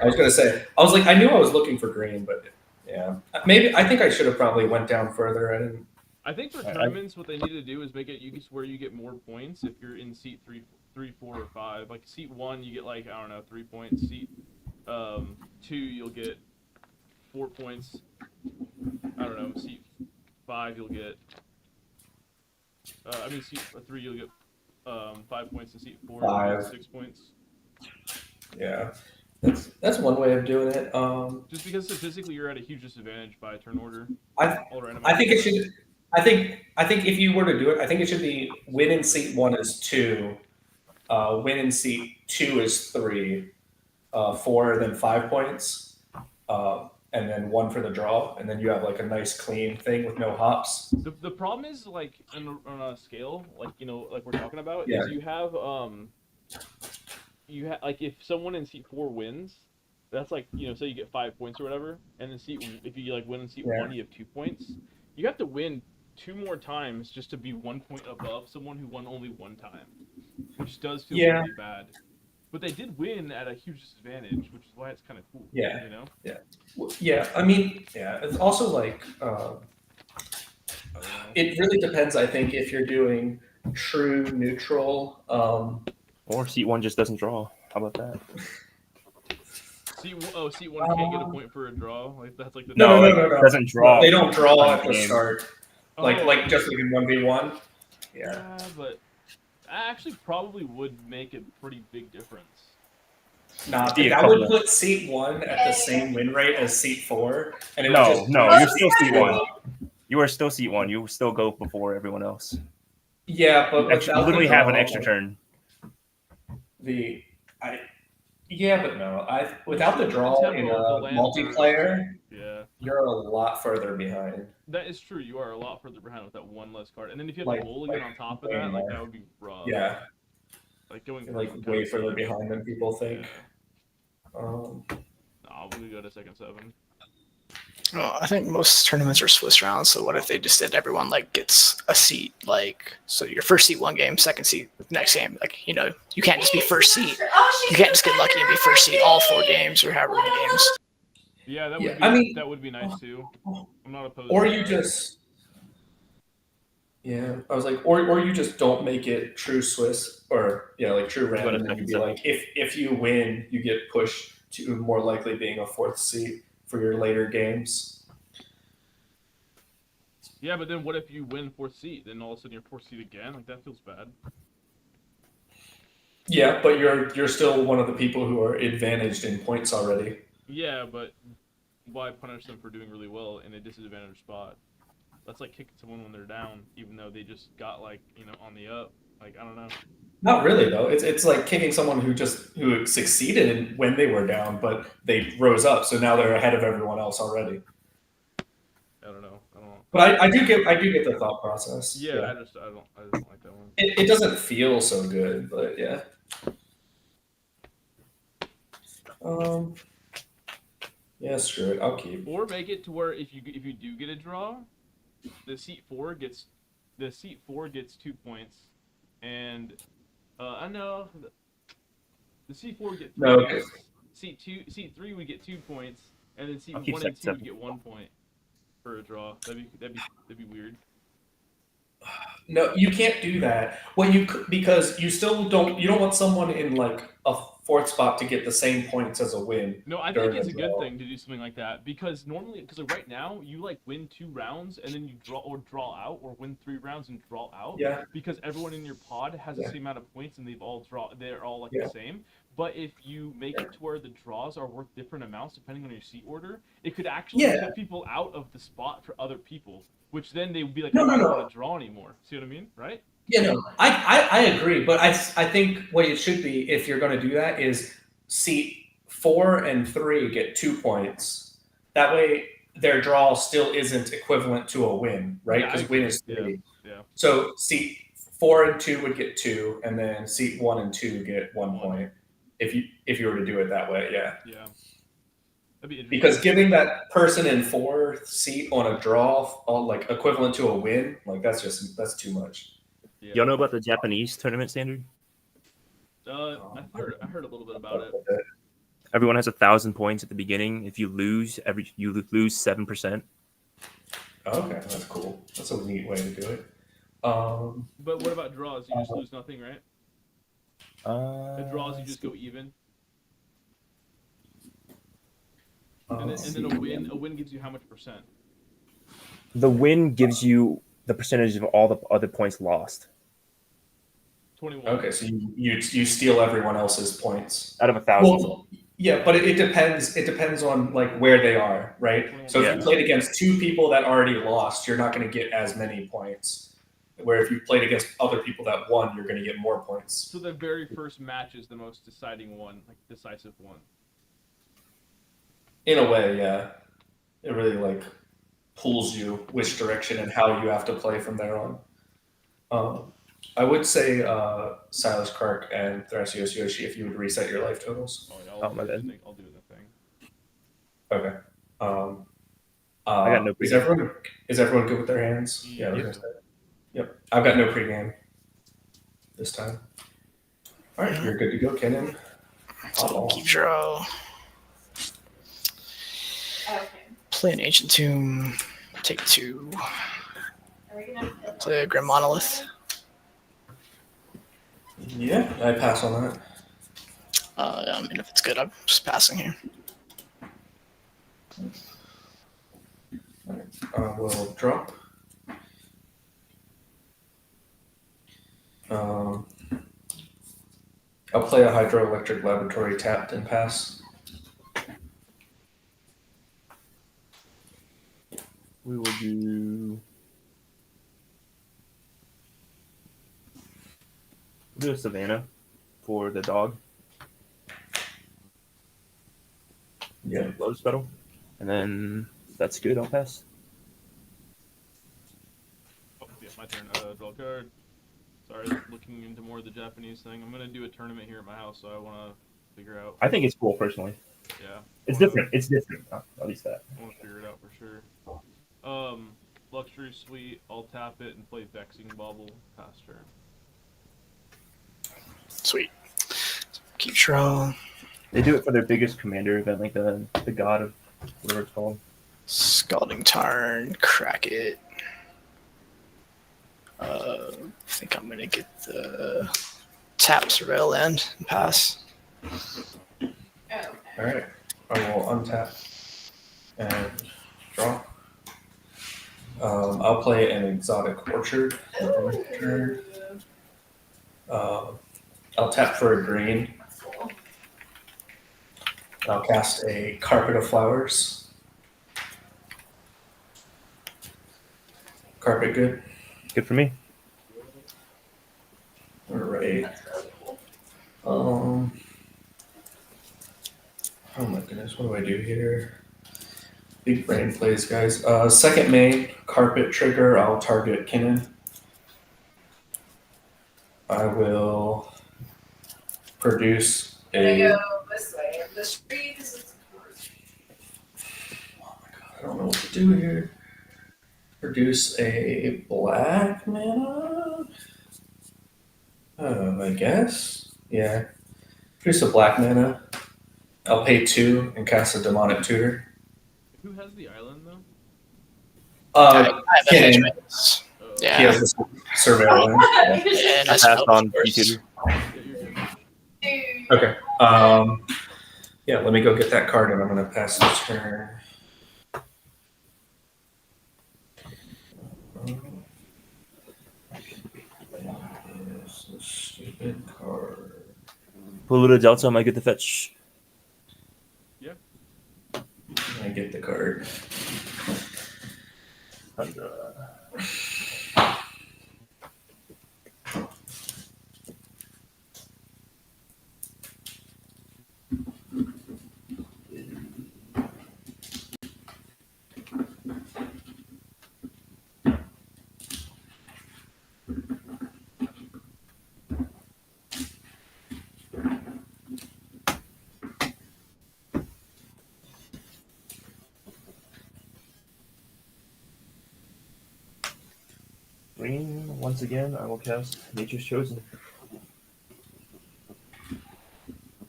I was gonna say, I was like, I knew I was looking for green, but yeah, maybe I think I should have probably went down further. I didn't. I think for tournaments, what they need to do is make it where you get more points if you're in seat 3, 4, or 5. Like seat 1, you get like 3 points. Seat 2, you'll get 4 points. Seat 5, you'll get. Seat 3, you'll get 5 points, and seat 4, you'll get 6 points. Yeah. That's one way of doing it. Just because statistically you're at a huge disadvantage by turn order. I All randomized I think it turns. should. I think if you were to do it, I think it should be win in seat 1 is 2, win in seat 2 is 3, 4 then 5 points, and then 1 for the draw, and then you have like a nice clean thing with no hops. The problem is like on a scale like like we're talking about Yeah. is you have like if someone in seat 4 wins, that's like say you get 5 points or whatever, and then if you like win in seat Yeah. 1 you have 2 points. You have to win 2 more times just to be 1 point above someone who won only 1 time, which does feel Yeah. really bad. But they did win at a huge disadvantage, which is why it's kind of cool. Yeah. Yeah. I mean, yeah. It's also like it really depends. I think if you're doing true neutral. Or seat 1 just doesn't draw. How about that? Seat 1 can't get a point for a draw. Like that's like the No. It doesn't draw. They don't draw at the Game. start. Like just like in 1v1. Yeah, but that actually probably would make a pretty big difference. Nah, Be a that couple would of- put seat 1 at the same win rate as seat 4, and it would No, just you're still seat 1. You are still seat 1. You will still go before everyone else. Yeah, but You without literally the have an draw, extra turn. Yeah, but no. Without the draw tempo in of the a land multiplayer, Yeah, you're a lot further behind. that is true. You are a lot further behind with that one less card, and then if you have Like- a mulligan on top of way that, like more. that would be rough. Yeah, Like going you're like first way would further suck. behind than people think. Yeah. Um, Nah, we go to second 7. Well, I think most tournaments are Swiss rounds. So what if they just did everyone like gets a seat? Like, so your first seat one game, second seat next game. Like, you can't just be first seat. You can't just get lucky and be first seat all 4 games or however many games. Yeah, that Yeah, would be. I mean- that would be nice too. I'm not opposed. or to you that. just, yeah, I was like, or you just don't make it true Swiss or like true Go to random, and you'd be second like, if you win, you get pushed to more likely being a 4th seat for your later games. Yeah, but then what if you win 4th seat? Then all of a sudden you're 4th seat again. Like that feels bad. Yeah, but you're still one of the people who are advantaged in points already. Yeah, but why punish them for doing really well in a disadvantaged spot? That's like kicking someone when they're down, even though they just got like on the up. Like I don't know. Not really though. It's like kicking someone who succeeded when they were down, but they rose up, so now they're ahead of everyone else already. I don't know. But I do get the thought process. Yeah, I just don't like that one. It doesn't feel so good, but yeah. Yeah, screw it. I'll keep. Or make it to where if you do get a draw, the seat 4 gets 2 points, and I know the seat 4 would get 3 No, points. Seat 3 would get 2 points, and then seat I'll keep 1 and 2 second. would get 1 point for a draw. That'd be weird. No, you can't do that. Because you still don't want someone in like a 4th spot to get the same points as a win. No, I think During it's a a good draw. thing to do something like that because like right now you like win 2 rounds and then you draw out or win 3 rounds and draw out. Yeah. Because everyone in your pod has the Yeah. same amount of points and they're all like Yeah. the same. But if you make it to where the draws are worth different amounts depending on your seat order, it could actually Yeah. put people out of the spot for other people, which then they would be like, No, I no, don't no. want to draw anymore. See what I mean? Right? Yeah, no, I agree, but I think what it should be if you're going to do that is seat 4 and 3 get 2 points. That way, their draw still isn't equivalent to a win, right? Yeah, I Because win agree. is 3. Yeah. So seat 4 and 2 would get 2, and then seat 1 and 2 get 1 point. If you were to do it that way, yeah. Yeah. That'd be interesting. Because giving that person in 4th seat on a draw, like equivalent to a win, like that's too much. Yeah. Y'all know about the Japanese tournament standard? I heard a little bit about it. Everyone has 1,000 points at the beginning. If you lose, you lose 7%. Okay, that's cool. That's a neat way to do it. But what about draws? You just lose nothing, right? The draws, you just go even. And then a win gives you how much percent? The win gives you the percentage of all the other points lost 21. Okay, so you steal everyone else's points. out of 1,000. Well, Yeah, but it depends. It depends on like where they are, right? So if Yeah. you played against two people that already lost, you're not going to get as many points. Where if you played against other people that won, you're going to get more points. So the very first match is the most deciding one, like decisive one. In a way, yeah, it really like pulls you which direction and how you have to play from there on. I would say Silas Krark and Thrasios Yoshi if you would reset your life totals. Oh, yeah, Oh, my bad. I'll do the thing. Okay. I got no is pregame. everyone good with their hands? Yeah, I was Yep. gonna say. Yep. I've got no pregame this time. All right, you're good to go, Kenan. So keep draw. Okay. Play an Ancient Tomb. Take 2. Are we gonna Play a Grim Monolith. Yeah, I pass on that. I mean, if it's good, I'm just passing here. We'll drop. I'll play a hydroelectric laboratory tapped and pass. We will do. We'll do a Savannah for the dog. Yeah. Lotus Petal. And then that's good. I'll pass. Oh, yeah, my turn. Draw a card. Sorry, looking into more of the Japanese thing. I'm gonna do a tournament here at my house, so I want to figure out. I think it's cool personally. Yeah. It's I wanna- different. It's different. At least that. I want to figure it out for sure. Luxury Suite. I'll tap it and play Vexing Bauble. Pass turn. Sweet. Keep draw. They do it for their biggest commander event, like the god of whatever it's called. Scalding Tarn. Crack it. I think I'm gonna get the tap surveil end and pass. Oh, okay. All right. I will untap and draw. I'll play an exotic orchard. Turn. I'll tap for a green. I'll cast a carpet of flowers. Carpet good. Good for me. All right. Oh my goodness, what do I do here? Big brain plays, guys. Second main, carpet trigger. I'll target Kinnan. I will produce I'm gonna a. go this way. The street is. Oh my god, I don't know what to do here. Produce a black mana? I guess. Yeah. Produce a black mana. I'll pay 2 and cast a demonic tutor. Who has the island though? I have Kinnan. FHMs. Oh, Yeah. He has the surveillance. Yeah. And I I passed on first. P-Tutor. Yeah, you're good. Okay. Yeah, let me go get that card and I'm gonna pass this turn. Yes, this stupid card. Polluted Delta might get the fetch. I get the card. Green, once again, I will cast Nature's Chosen.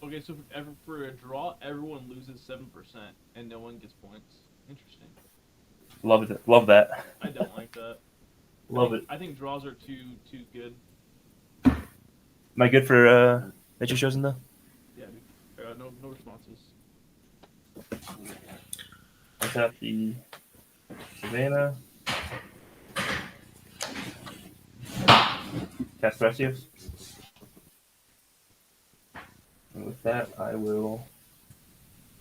Okay, so for a draw, everyone loses 7% and no one gets points. Interesting. Love it. Love that. I don't like that. Love it. I think draws are too good. Am I good for Nature's Chosen though? Yeah, dude. No responses. I tap the Savannah. Cast Thrasios. And with that, I will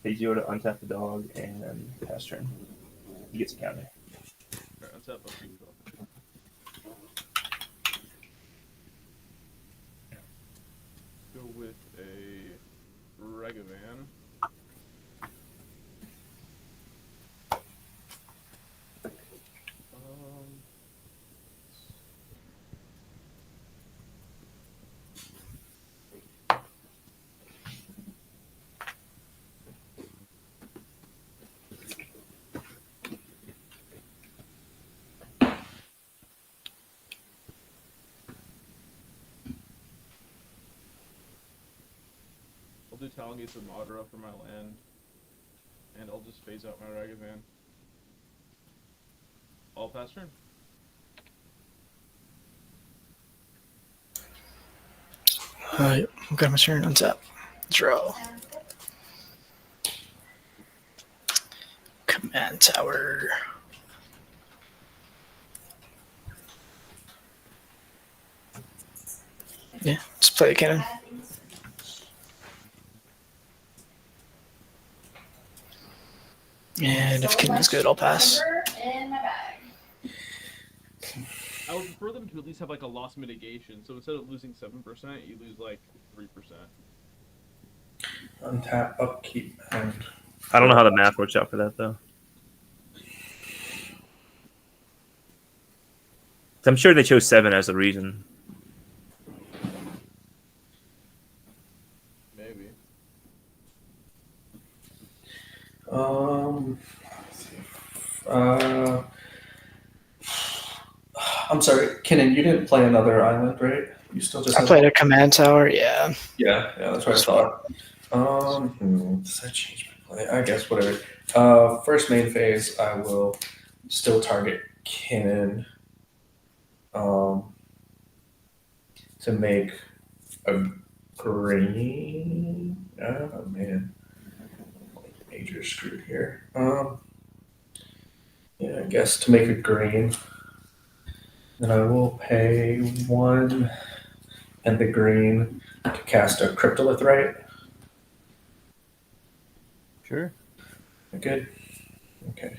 Pay 0 to untap the dog and pass turn. He gets a counter. Alright, let's have upkeep. Go with a Regavan. I'll do Talongates of Madara for my land, and I'll just phase out my Ragavan. All pass turn. Alright, I've got my turn. Untap. Draw. Command tower. Yeah, just play a cannon. And if cannon's good, I'll pass. In my bag. I would prefer them to at least have like a loss mitigation. So instead of losing 7%, you lose like 3%. Untap, upkeep, and I don't know how the math works out for that though. I'm sure they chose 7 as the reason. Maybe. I'm sorry, Kenan, you didn't play another island, right? You still just I have- played a command tower, yeah. Yeah, that's what I thought. Does that change my play? I guess whatever. First main phase, I will still target Kenan to make a green. Oh man, major screwed here. Yeah, I guess to make a green, then I will pay 1 and the green to cast a Cryptolith, right? Sure. Good. Okay.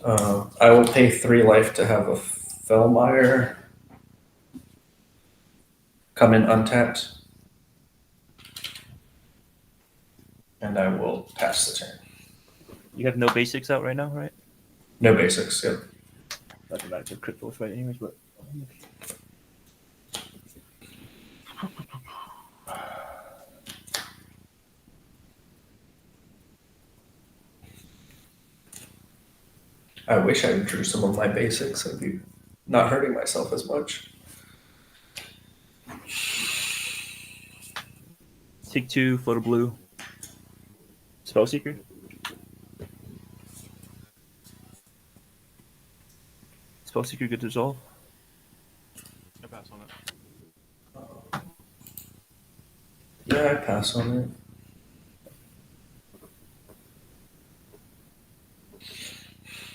I will pay 3 life to have a Fellmire come in untapped. And I will pass the turn. You have no basics out right now, right? No basics, yep. Doesn't matter if crypto's right anyways, but I wish I drew some of my basics. I'd be not hurting myself as much. take 2, float a blue. Spellseeker. Spellseeker good to resolve. I pass on it. Yeah, I pass on it.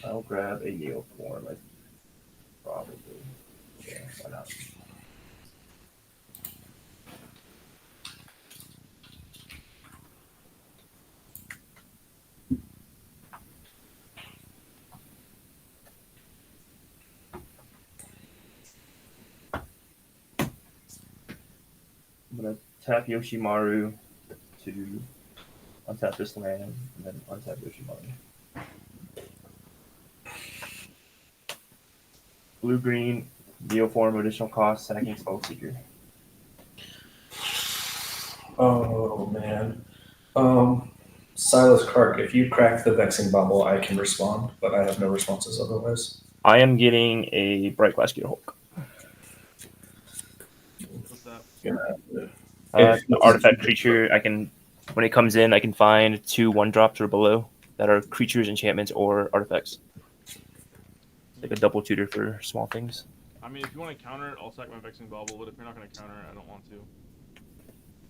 I'll grab a Neo form. Like, probably. Yeah, why not? I'm gonna tap Yoshimaru to untap this land, and then untap Yoshimaru. Blue green, Neoform, additional cost, sacking Spellseeker. Oh man. Silas Krark, if you crack the vexing bubble, I can respond, but I have no responses otherwise. I am getting a Bright Glass Gear Hulk. What's that? If- The artifact creature, I can, when it comes in, I can find 2 1-drops or below that are creatures, enchantments, or artifacts. Like a double tutor for small things. I mean, if you want to counter it, I'll sack my Vexing Bauble, but if you're not going to counter it, I don't want to.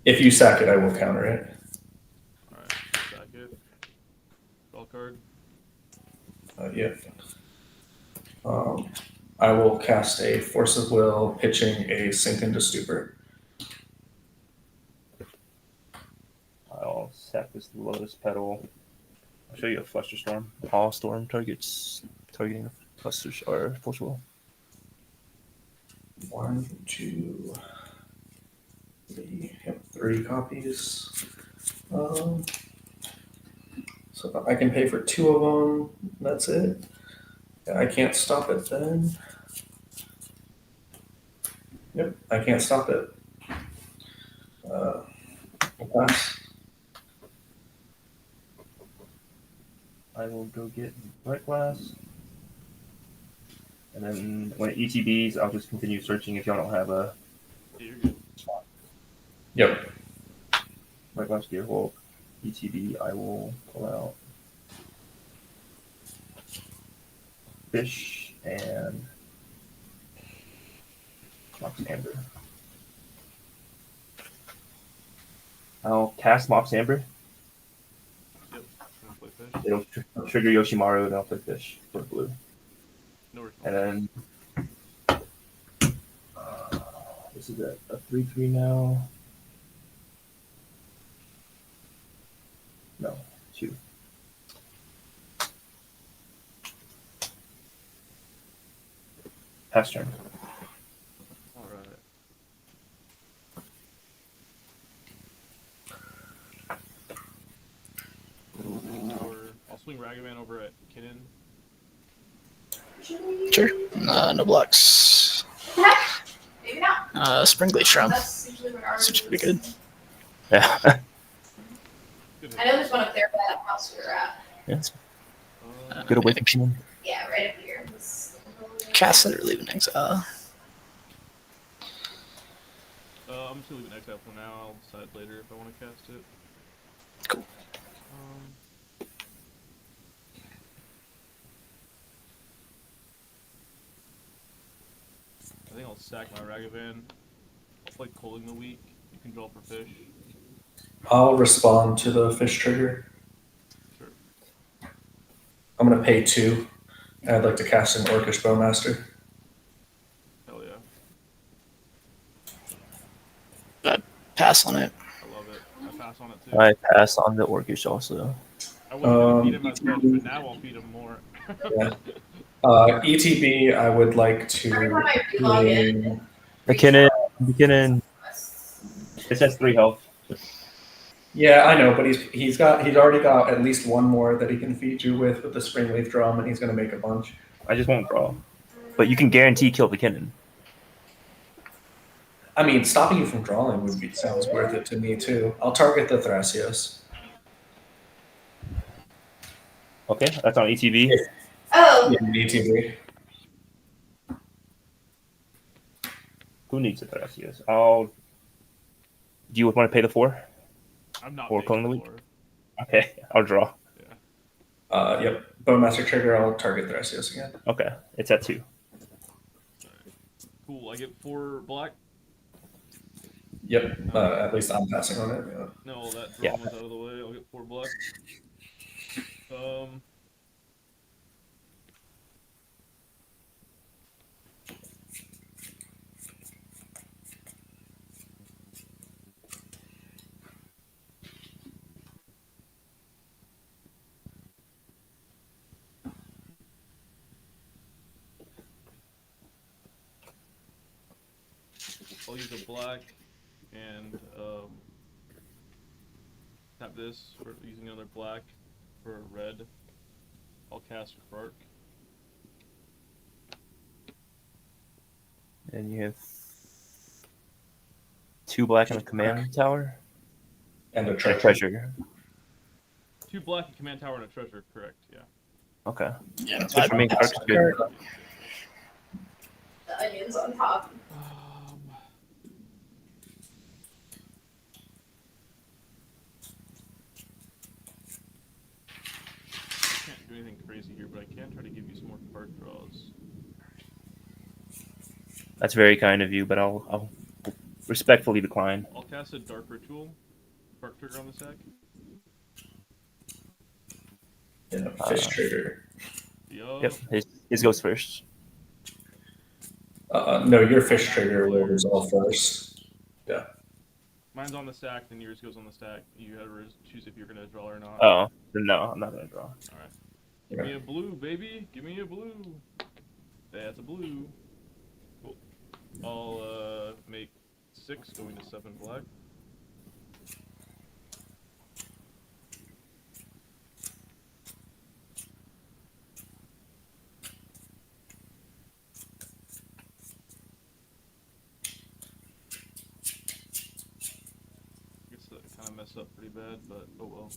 If you sack it, I will counter it. Alright, sack it. Spell card. Yeah. I will cast a Force of Will, pitching a Sink into Stupor. I'll tap this Lotus Petal. I'll show you a Fluster Storm. All storm targets targeting Fluster or Force Will. 1, 2, 3. Yep, 3 copies. So I can pay for 2 of them. That's it. I can't stop it then. Yep, I can't stop it. Pass. I will go get Bright Glass. And then when it ETBs, I'll just continue searching if y'all don't have a Yeah, you're good. Yep. Bright Glass Gearhulk. ETB, I will pull out Fish and Mox Amber. I'll cast Mox Amber. Yep. Gonna play fish. It'll trigger Yoshimaru, and I'll play Fish for blue. No response. And then this is a 3/3 now. No, 2. Pass turn. All right. I'll swing Ragavan over at Kinnan. Sure. No blocks. Maybe not. Spring Glade Shroud. That's usually what ours Seems pretty good. Yeah. Good I know there's one up there by that house we were at. Yes. Uh, Good awakening. Yeah, right up here. Cast it or leave an exile. I'm just gonna leave an exile for now. I'll decide later if I want to cast it. Cool. I think I'll sack my Ragavan. I'll play Coaling the Week. You can draw for fish. I'll respond to the fish trigger. Sure. I'm gonna pay 2. And I'd like to cast an Orcish Bowmaster. Hell yeah. Pass on it. I love it. I pass on it too. I pass on the Orcish also. I wasn't gonna feed him as much, but now I'll feed him more. Yeah. ETB, I would like to. Every time I relog in, McKinnon. This has 3 health. Yeah, I know, but he's already got at least one more that he can feed you with the Springleaf Drum, and he's gonna make a bunch. I just won't draw. But you can guarantee kill McKinnon. I mean, stopping you from drawing sounds worth it to me too. I'll target the Thrasios. Okay, that's on ETB. oh, Yeah, ETB. Who needs a Thrasios? Do you want to pay the 4? I'm not Or paying Coaling the the Week? floor. Okay, I'll draw. Yep. Bowmaster trigger. I'll target Thrasios again. Okay, it's at 2. Cool. I get 4 black. Yep. At least I'm passing on it. Yeah. No, that Yeah. drama's out of the way. I'll get 4 black. I'll use a black and tap this for using another black for a red. I'll cast Krark. And you have 2 black and a command tower. And a And a treasure. treasure. 2 black, a command tower, and a treasure. Correct. Yeah. Okay. Yeah, That's good for me. Krark's good. the onions on top. I can't do anything crazy here, but I can try to give you some more card draws. That's very kind of you, but I'll respectfully decline. I'll cast a Dark Ritual. Dark trigger on the sack. Yeah, fish trigger. Yep, his goes first. No, your fish trigger will resolve first. Yeah. Mine's on the stack, then yours goes on the stack. You have to choose if you're gonna draw or not. Oh, no, I'm not gonna draw. All right. Give me a blue, baby. Give me a blue. That's a blue. Cool. I'll make 6 going to 7 black. I guess that kind of messed up pretty bad, but oh well.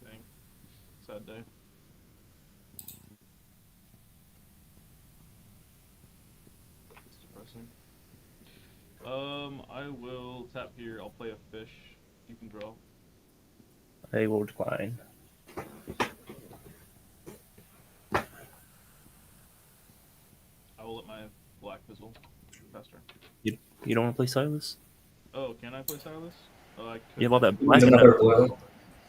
Dang. Sad day. It's depressing. I will tap here. I'll play a fish. You can draw. I will decline. I will let my black fizzle faster. You don't want to play Silas? Oh, can I play Silas? Oh, I could. You have all that Use black in another that blue.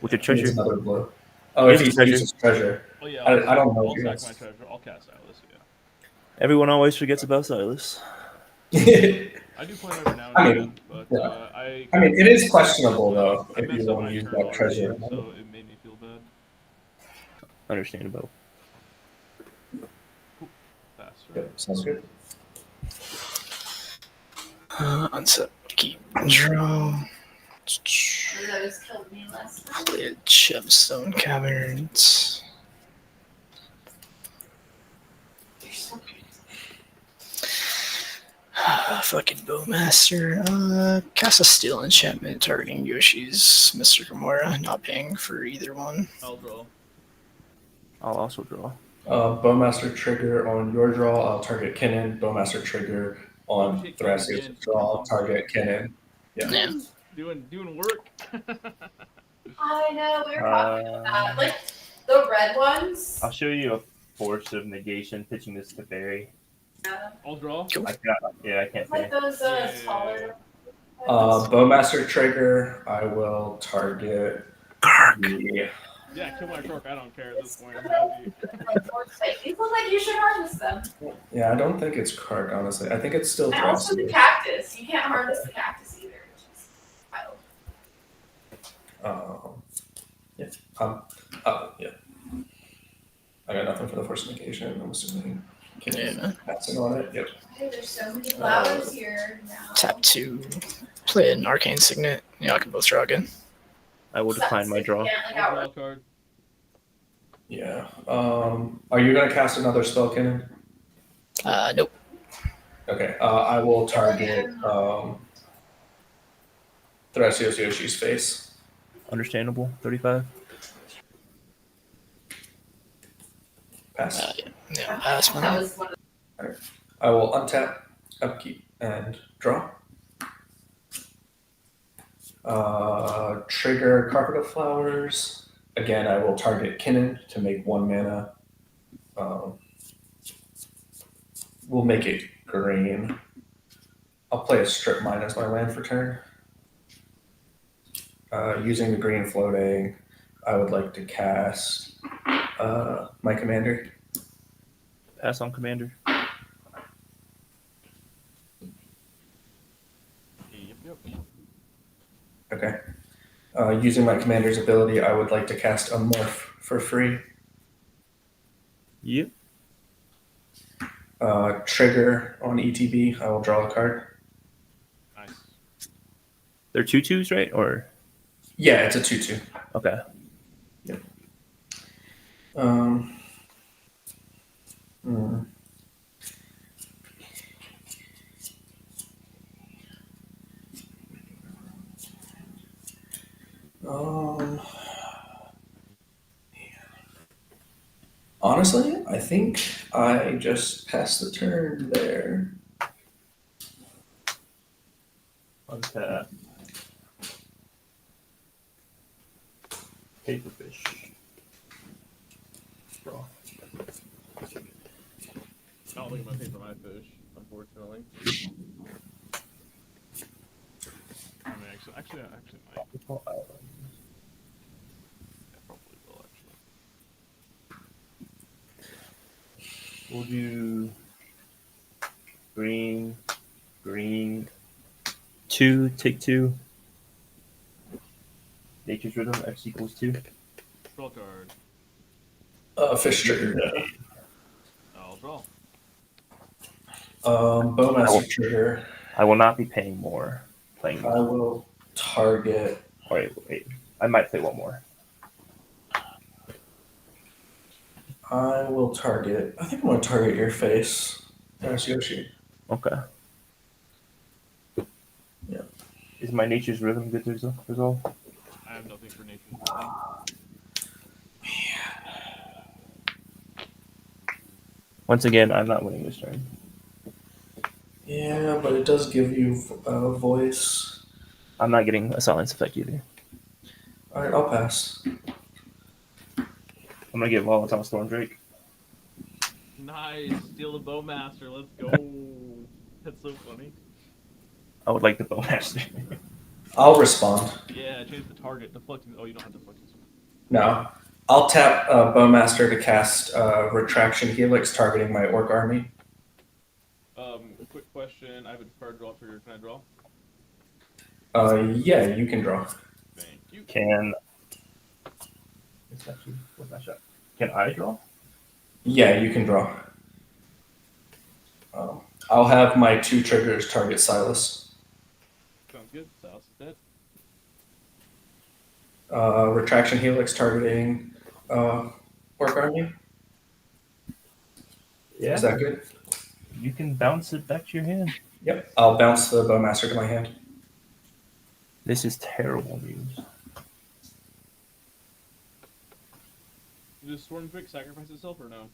with your Use treasure. another blue. Oh, Use if he the treasure. uses treasure. Oh yeah, I don't know I'll if he sack has- my treasure. I'll cast Silas. Yeah. Everyone always forgets about Silas. I do play him every now and I again, mean, but yeah. I. I mean, it is questionable though I if you messed up want my to use turn that last treasure. game, so it made me feel bad. Understandable. Faster. Yep, sounds good. Unset. Keep. Draw. Those killed me last time. Play a Gemstone Caverns. Fucking Bowmaster. Cast a Steel Enchantment targeting Yoshi's Mr. Gamora, not paying for either one. I'll draw. I'll also draw. Bowmaster trigger on your draw. I'll target Kinnan. Bowmaster trigger on Shit, Thrasios' again. draw. Target Kinnan. Yeah. Yeah. Doing work. I know, we were talking about that. Like, the red ones. I'll show you a Force of Negation pitching this to Barry. I'll draw. Cool. I can't Like say. those Yeah. taller. Bowmaster trigger. I will target. Krark. Yeah, kill my Krark. I don't care at this point. I'm happy. These look like you should harvest them. Yeah, I don't think it's Krark, honestly. I think it's still And also the Thrasios. cactus. You can't harvest the cactus either, which is wild. Yeah. Yeah. I got nothing for the force negation. I'm assuming. Yeah. Passing on it. Yep. Hey, there's so many flowers here now. Tap 2. Play an Arcane Signet. Yeah, I can both draw again. I will decline my draw. Yeah, like I'll draw a outright. card. Yeah. Are you gonna cast another spell, Kinnan? Nope. Okay. I will target Thrasios Yoshi's face. Understandable. 35. Pass. Yeah, pass That one. was one of I will untap, upkeep, and draw. Trigger Carpet of Flowers. Again, I will target Kinnan to make 1 mana. We'll make it green. I'll play a Strip Mine as my land for turn. Using the green floating, I would like to cast my commander. Pass on Commander. Yep. Okay. Using my commander's ability, I would like to cast a Morph for free. Yep. Trigger on ETB, I will draw a card. Nice. They're 2/2s, right? Or Yeah, it's a 2/2. okay. Hmm. Honestly, I think I just passed the turn there. Untap. Paperfish. Draw. I don't think I'm gonna pay for my fish, unfortunately. I mean, actually, I might. Yeah, probably will. We'll do green, green, 2, take 2. Nature's Rhythm, X equals 2. Draw card. Fish trigger. I'll draw. Bowmaster trigger. I will not be paying more. Playing. I will target. Wait. I might play one more. I will target. I think I'm going to target your face. There's Yoshi. Okay. Yeah. Is my Nature's Rhythm good to resolve? I have nothing for nature's rhythm. Once again, I'm not winning this turn. Yeah, but it does give you a voice. I'm not getting a silence effect either. All right, I'll pass. I'm gonna get Volatile Stormdrake. Nice. Steal the Bowmaster. Let's go. That's so funny. I would like the Bowmaster. I'll respond. Yeah, change the target. Deflecting. Oh, you don't have deflecting. No. I'll tap Bowmaster to cast Retraction Helix targeting my Orc army. Quick question. I have a card draw trigger. Can I draw? Yeah, you can draw. Thank you. What's my shot? Can I draw? Yeah, you can draw. I'll have my 2 triggers target Silas. Sounds good. Silas is dead. Retraction Helix targeting Orc army. Yeah. Is that good? You can bounce it back to your hand. Yep. I'll bounce the Bowmaster to my hand. This is terrible news. Does Stormdrake sacrifice itself or no?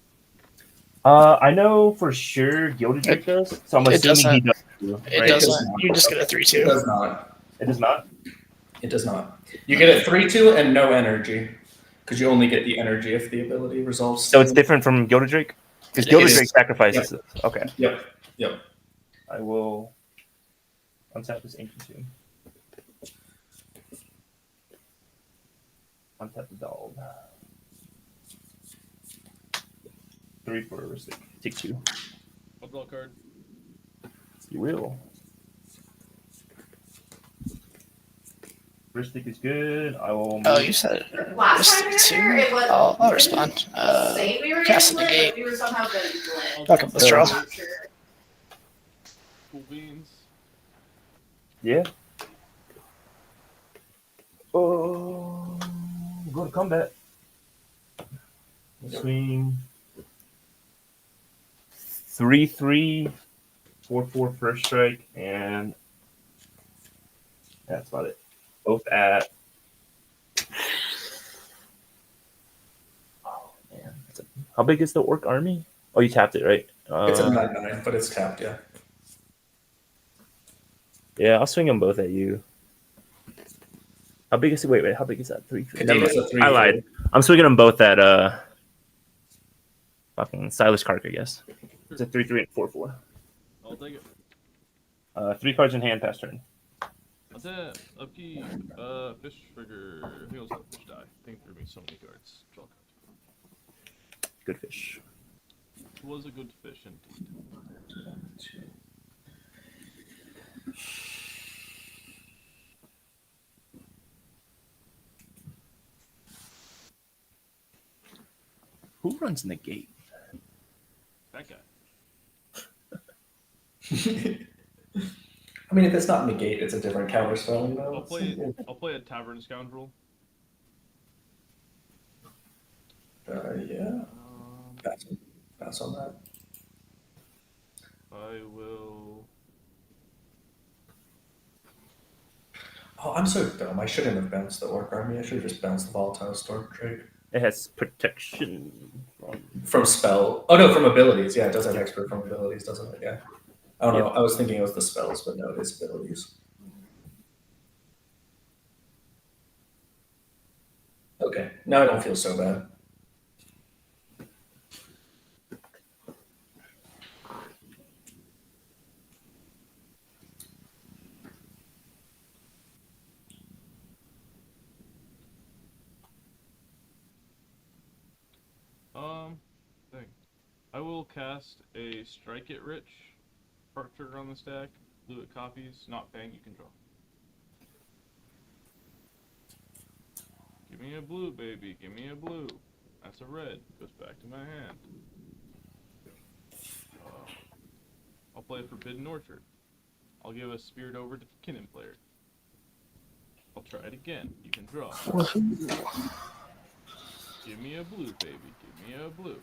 I know for sure Gilded Drake does, so I'm It assuming he doesn't. does too. It right? doesn't. You just get a It 3/2. does not. It does not? It does not. You get a 3/2 and no energy, because you only get the energy if the ability resolves. So it's different from Gilded Drake? Because It Gilded is. Drake sacrifices it. Okay. Yep. I will untap this Ancient Tomb. Untap the dog. 3 for a Ristic. Take 2. I'll draw a card. You will. Ristic is good. I will. Oh, you said Last time we were Ristic here, it was. I'll respond. Say we were Cast getting the lit, but gate. we were somehow getting lit. Okay, let's draw. Cool beans. Yeah. Oh, go to combat. Swing. 3/3, 4/4 first strike, and that's about it. Both at. Oh man, how big is the Orc army? Oh, you tapped it, right? It's a 9/9, but it's tapped. Yeah. Yeah, I'll swing them both at you. How big is it? Wait, how big is that? 3/3. Never It's mind. a 3/3. I lied. I'm swinging them both at fucking Silas Krark, I guess. It's a 3/3 and 4/4. I'll take it. 3 cards in hand, pass turn. Attack. Upkeep. Fish trigger. I think it was a fish die. I think threw me so many cards. Draw card. Good fish. It was a good fish indeed. Who runs in the gate? That guy. I mean, if it's not negate, it's a different counter spell. You know. I'll play a Tavern Scoundrel. Yeah. Pass on that. I will. Oh, I'm so dumb. I shouldn't have bounced the Orc army. I should have just bounced the Volatile Stormdrake. It has protection From spell. Oh no, from abilities. Yeah, it does have expert from abilities, doesn't it? Yeah. I don't know. I was thinking it was the spells, but no, it is abilities. Okay. Now I don't feel so bad. Thing. I will cast a Strike It Rich Krark trigger on the stack. Blue it copies, not bang, you can draw. Give me a blue, baby, give me a blue. That's a red, goes back to my hand. I'll play Forbidden Orchard. I'll give a Spirit over to the Kinnan player. I'll try it again, you can draw. Give me a blue, baby, give me a blue.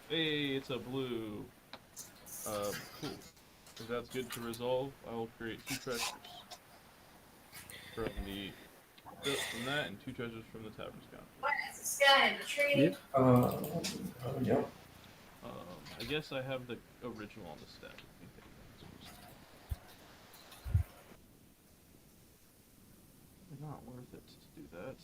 Hey, it's a blue. Cool. If that's good to resolve, I will create 2 treasures. From that and 2 treasures from the Tavern's Count. What is this guy in the tree? Yep. I guess I have the original on the stack. Not worth it to do that.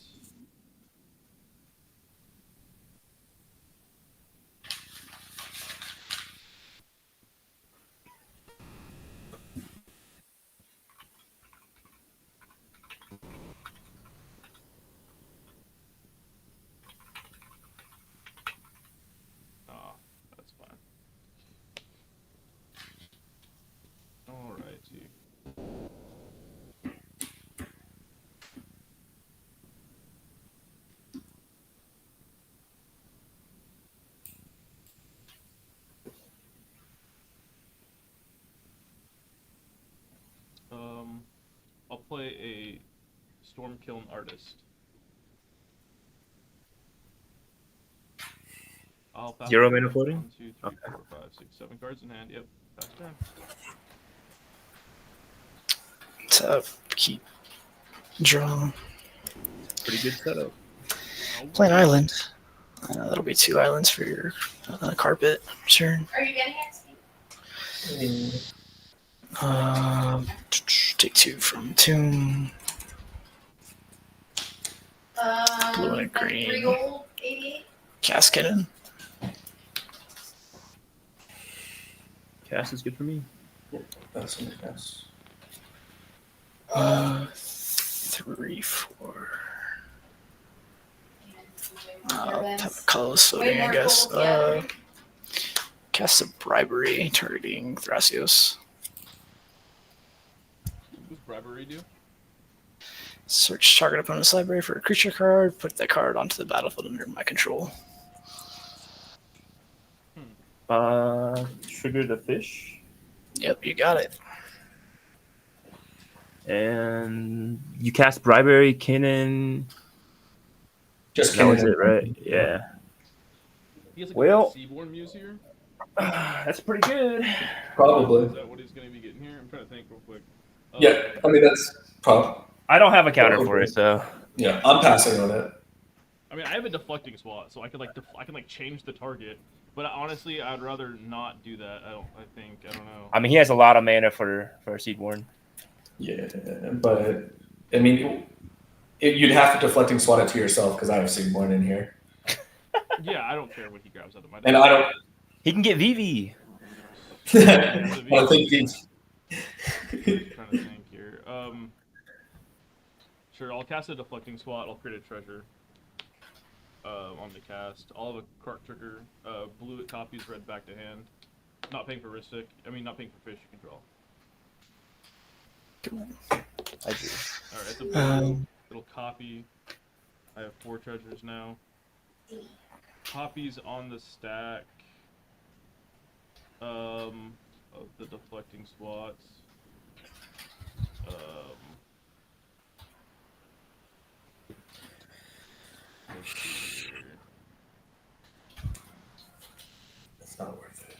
That's fine. Alrighty. I'll play a Stormkiln Artist. I'll pass 0 turn. mana floating? 1, 2, 3, 4, 5, 6, 7 cards in hand. Yep, pass turn. So keep draw. Pretty good setup. Play an island. I know that'll be 2 islands for your carpet turn. Are you getting it? Take 2 from Tomb. Blue and Like green. 3 gold, 88. Cast Cannon. Cast is good for me. That's in the cast. 3, 4. Have a colorless Way floating, I more guess. gold, yeah. Cast a Bribery targeting Thrasios. What does Bribery do? Search target opponent's library for a creature card. Put that card onto the battlefield under my control. Trigger the fish. Yep, you got it. And you cast Bribery, Kinnan. Just That was kidding. it, right? Yeah. He has like Well- a Seaborn Muse here. That's pretty good. Probably. Is that what he's going to be getting here? I'm trying to think real quick. Yeah, I mean that's probably. I don't have a counter for it, so Yeah, I'm passing on it. I mean, I have a deflecting SWAT, so I could I can change the target. But honestly, I'd rather not do that. I don't know. I mean he has a lot of mana for Seedborn. Yeah, but I mean, you'd have to deflecting swat it to yourself because I have Sigborn in here, Yeah, I don't care what he grabs out of my. and I don't. He can get VV. I don't think he's. I'm trying to think here. Sure, I'll cast a deflecting SWAT. I'll create a treasure. On the cast, I'll have a Krark trigger. Blue it copies, red back to hand. Not paying for Ristic. I mean, not paying for fish. You can draw. I do. All right, it's a blue. It'll copy. I have 4 treasures now. Copies on the stack. Of the deflecting SWATs. Let's see here. It's not worth it.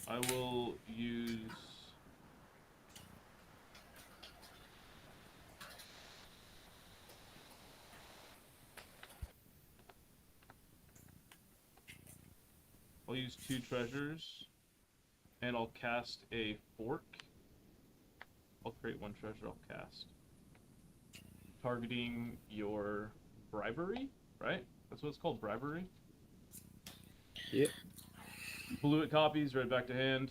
I will use. I'll use 2 treasures, and I'll cast a fork. I'll create 1 treasure. I'll cast. Targeting your bribery, right? That's what it's called, bribery. Yep. Blue it copies, red back to hand.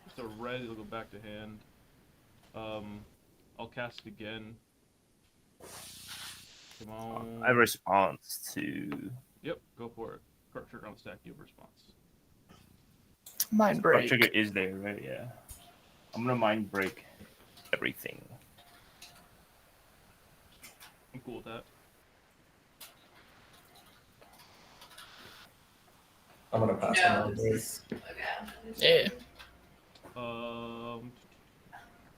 Just a red, it'll go back to hand. I'll cast it again. Come on. I have a response to Yep, go for it. Krark trigger on the stack, you have a response. Mind Krark break. trigger is there, right? Yeah. I'm gonna mind break everything. I'm cool with that. I'm gonna pass No, on this that. is okay. Yeah.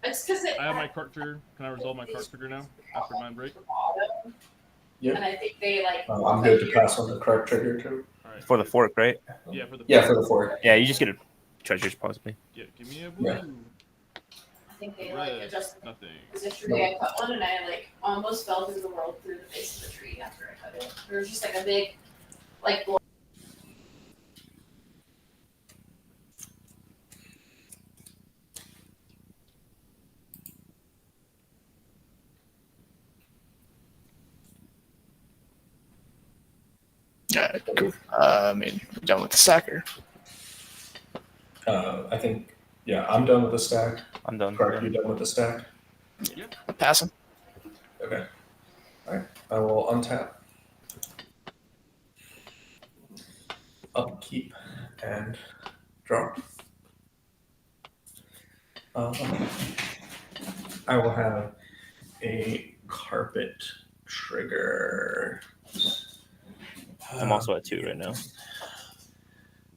It's because I have my Krark trigger. Can I resolve my Krark trigger now after mind break? auto, Yep. and I think they like. I'm good to pass on the Krark trigger too. All right. For the fork, right? Yeah, for the. Yeah, for the fork. Yeah, you just get a treasures possibly. Yeah, give me a blue. Yeah. I think they Red. like adjust. Nothing. Because yesterday I cut one and I like almost fell through the world through the base of the tree after I cut it. There was just like a big, like. Yeah, cool. I mean, we're done with the stacker. I think, yeah, I'm done with the stack. I'm done. Krark, you done with the stack? I'm passing. Okay. All right. I will untap, upkeep, and draw. I will have a carpet trigger. I'm also at 2 right now.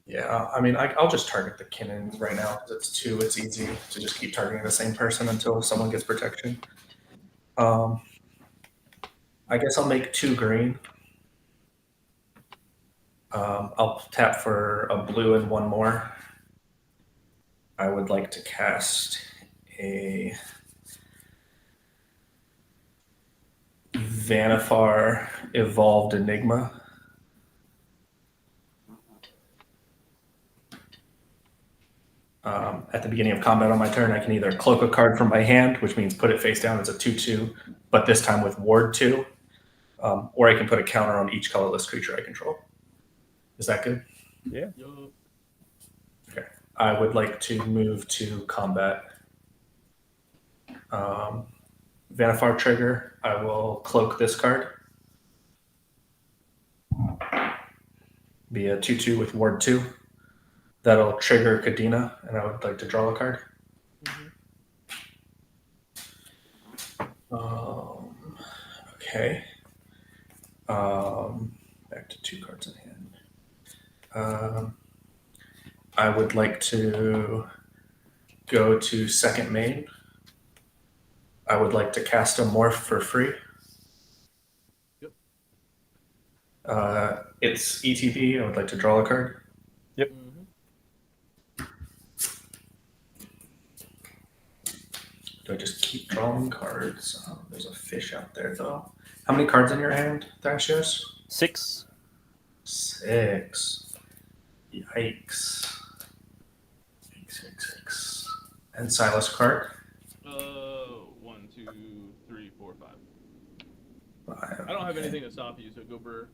Yeah, I mean, I'll just target the Kinnan right now because it's 2. It's easy to just keep targeting the same person until someone gets protection. I guess I'll make 2 green. I'll tap for a blue and 1 more. I would like to cast a Vanifar Evolved Enigma. At the beginning of combat on my turn, I can either cloak a card from my hand, which means put it face down as a 2/2, but this time with Ward 2, or I can put a counter on each colorless creature I control. Is that good? Yeah. Yup. Okay. I would like to move to combat. Vanifar trigger, I will cloak this card. Be a 2/2 with Ward 2. That'll trigger Kadena, and I would like to draw a card. Okay. Back to 2 cards in hand. I would like to go to second main. I would like to cast a morph for free. Yep. It's ETB. I would like to draw a card. Do I just keep drawing cards? There's a fish out there, though. How many cards in your hand, Thashios? 6. 6. Yikes. 6. And Silas Krark? 1, 2, 3, 4, 5. 5. I don't have anything to stop you, so go Burr.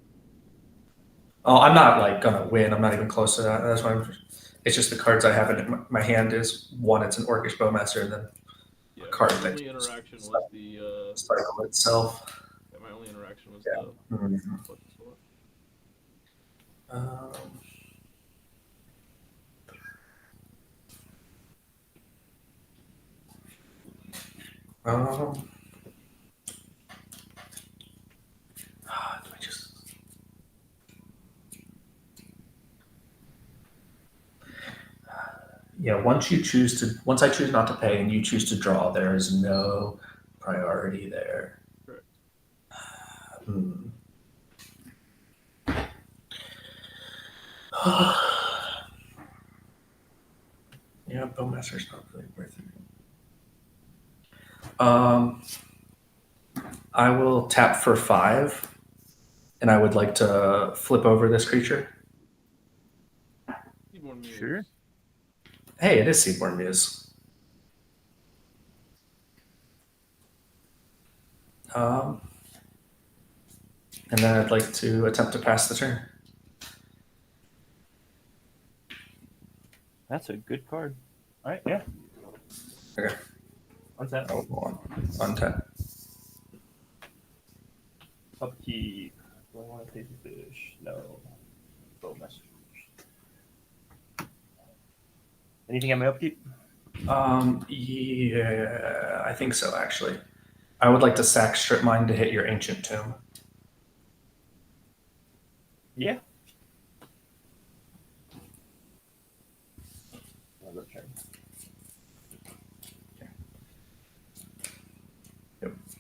Oh, I'm not like gonna win. I'm not even close to that. That's why it's just the cards I have in my hand is 1. It's an Orcish Bowmaster, and then Yeah, card my that only just interaction was the cycle itself. my only interaction was Yeah. the Mhm. what's this for? Do I just? Yeah, once I choose not to pay and you choose to draw, there is no priority there. Correct. Yeah, Bowmaster's not really worth it. I will tap for 5, and I would like to flip over this creature. Seaborn Muse. Sure. Hey, it is Seaborn Muse. And then I'd like to attempt to pass the turn. That's a good card. All right, yeah. Okay. Untap. Oh, go on. Untap. Upkeep. Do I want to pay for fish? No. Bowmaster. Anything at my upkeep? Yeah, I think so, actually. I would like to sack Strip Mine to hit your Ancient Tomb. Yeah. Another turn.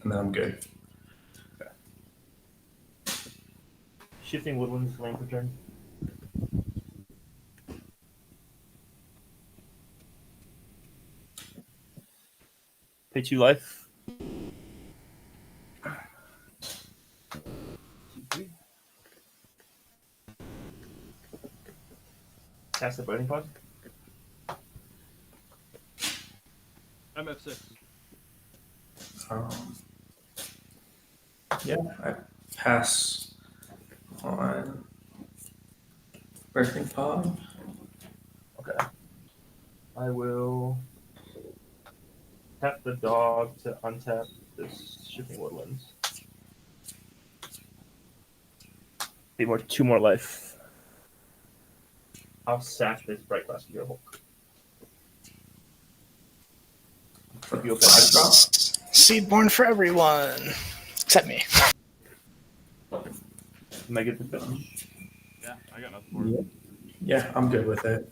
And then I'm good. Shifting Woodlands, land per turn. Pay 2 life. 2, 3. Cast the Biting Pod. I'm F6. Um, yeah, I pass on Birthing Pod. Okay. I will tap the dog to untap this Shifting Woodlands. Pay 2 more life. I'll sack this Bright Glass Gear Hulk. If you open Seedborn for everyone, except me. Am I good to finish? Yeah, I got nothing for it. Yeah, I'm good with it.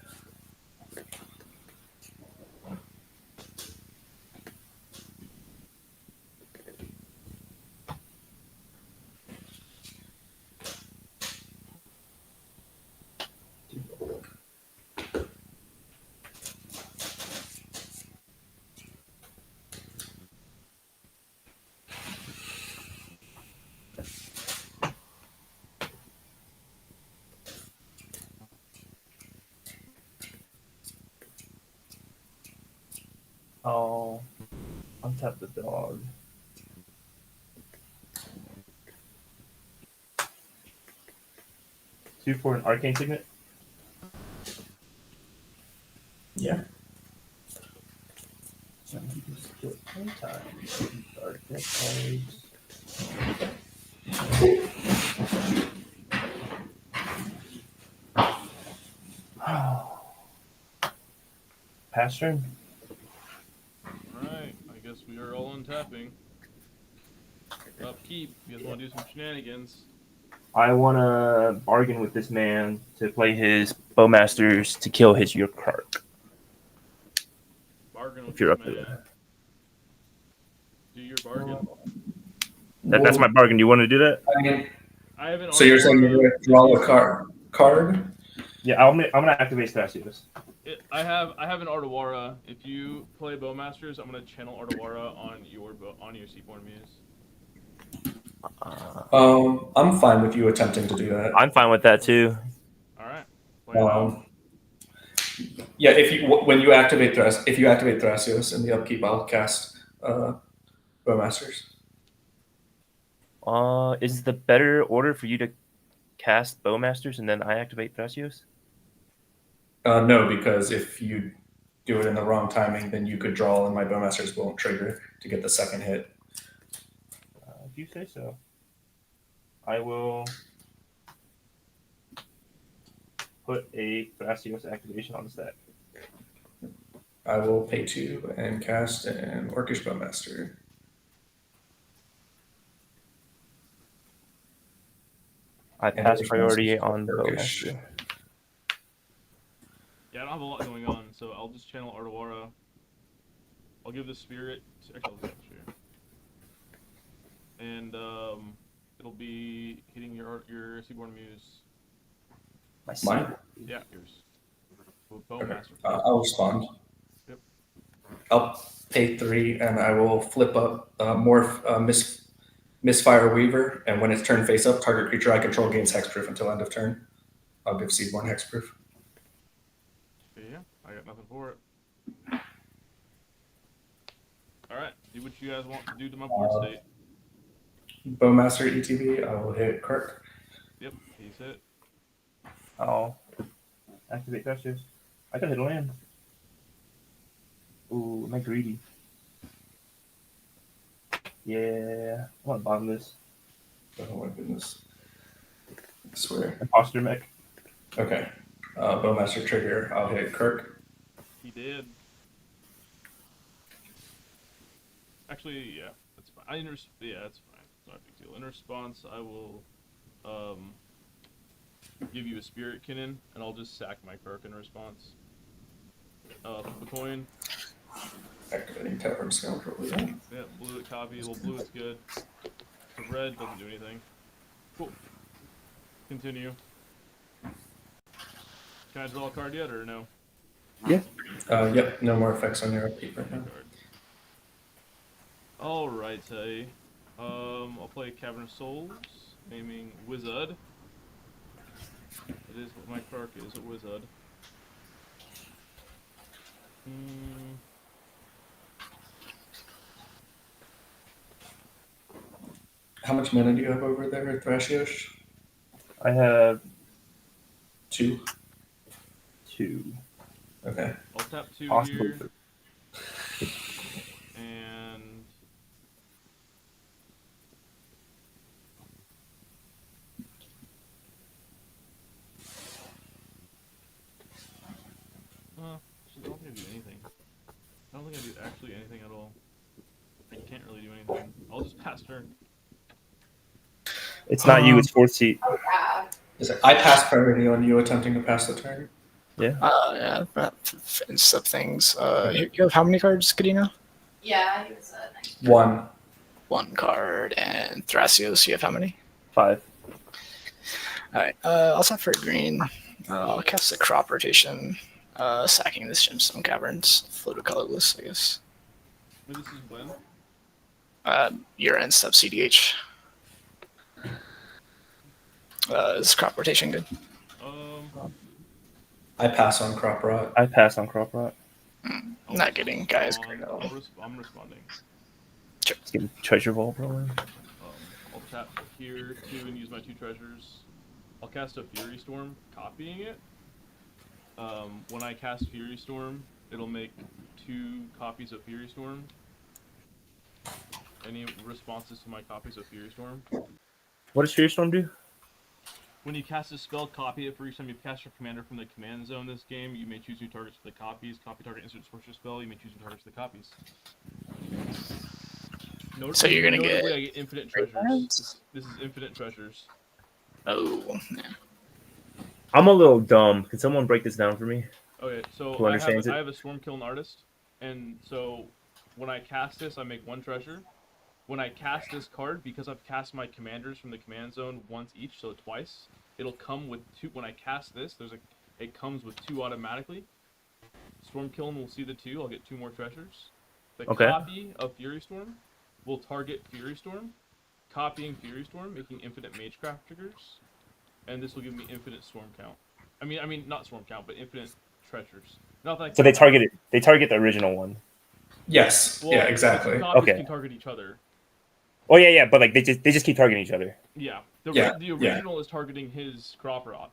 I'll untap the dog. Two for an Arcane Signet. Yeah. And you can skip anytime. Dark Deck cards. Pass turn. Alright, I guess we are all untapping. Upkeep, you guys want to do some shenanigans? I want to bargain with this man to play his Bowmasters to kill his your Krark. Bargain with If you're this up to man. that. Do your bargain. That's my bargain. Do you want to do that? I mean, I have an so you're saying you're Aurora. going to draw a card? Yeah, I'm gonna activate Thracios. I have an Ardawara. If you play Bowmasters, I'm gonna channel Ardawara on your Seaborn Muse. I'm fine with you attempting to do that. I'm fine with that too. All right. Play it out. Yeah, when you activate Thracios in the upkeep, I'll cast Bowmasters. Is the better order for you to cast Bowmasters and then I activate Thracios? No, because if you do it in the wrong timing, then you could draw, and my Bowmasters won't trigger to get the second hit. If you say so. I will put a Thracios activation on the stack. I will pay 2 and cast an Orcish Bowmaster. I And pass Orcish priority Bowmaster's on Orcish. Bowmaster. Yeah, I don't have a lot going on, so I'll just channel Ardawara. I'll give the spirit. Actually, I'll give the spirit. And it'll be hitting your Seaborn Muse. Mine? Yeah, yours. Okay. Bowmaster. I'll respond. Yep. I'll pay 3, and I will flip up Morph Misfire Weaver, and when it's turned face up, target creature I control gains hexproof until end of turn. I'll give Seedborn hexproof. Yeah, I got nothing for it. Alright, do what you guys want to do to my board state. Bowmaster ETB, I will hit Krark. Yep, he's hit. I'll activate Thracios. I can hit a land. Ooh, am I greedy? Yeah, I want to bottom this. Oh my goodness. Swear. Imposter mech. Okay. Bowmaster trigger. I'll hit Kirk. He did. Actually, yeah, that's fine. Yeah, that's fine. It's not a big deal. In response, I will give you a spirit cannon, and I'll just sack my Krark in response. Flip a coin. Activating Tavern Scoundrel. Yeah. Yeah, blue it copy. Well, blue it's good. The red doesn't do anything. Cool. Continue. Can I draw a card yet, or no? Yep. No more effects on your upkeep right now. Card. Alright, I'll play Cavern of Souls, naming Wizard. It is what my Krark is, a Wizard. How much mana do you have over there, Thrasios? I have 2. 2. Okay. I'll tap 2 Possibly here, 3. and I don't think I do anything. I don't think I do actually anything at all. I can't really do anything. I'll just pass turn. It's not you, it's 4th seat. Oh yeah. Is it, I pass priority on you attempting to pass the turn. Yeah, and stuff things. You have how many cards, Kadena? Yeah, he was nice. 1. 1 card. And Thrasios, you have how many? 5. Alright, I'll tap for a green. I'll cast a crop rotation, sacking this Gemstone Caverns. Floated colorless, I guess. Wait, this is when? Your end step CDH. Is crop rotation good? I pass on Crop Rot. I pass on Crop Rot. Not getting guys. I'm responding. Let's get Treasure Vault rolling. I'll tap here 2 and use my 2 treasures. I'll cast a Fury Storm, copying it. When I cast Fury Storm, it'll make 2 copies of Fury Storm. Any responses to my copies of Fury Storm? What does Fury Storm do? When you cast a spell, copy it for each time you cast your commander from the command zone this game. You may choose new targets for the copies. Copy target instant sorcerer spell. You may choose new targets for the copies. So you're gonna notably, get I get infinite treasures. This is infinite treasures. Oh, yeah. I'm a little dumb. Can someone break this down for me? Okay, so Who understands it? I have a Storm Kiln Artist, and so when I cast this, I make 1 treasure. When I cast this card, because I've cast my commanders from the command zone once each, so twice, it'll come with 2. When I cast this, it comes with 2 automatically. Storm Kiln will see the 2. I'll get 2 more treasures. The copy of Fury Storm will target Fury Storm, copying Fury Storm, making infinite Magecraft triggers, and this will give me infinite storm count. I mean not storm count, but infinite treasures. Not that So they target the original one. Yes. Well, yeah, exactly. Copies Okay. can target each other. Oh yeah, but like they just keep targeting each other. Yeah. The Yeah. original is targeting his crop rot.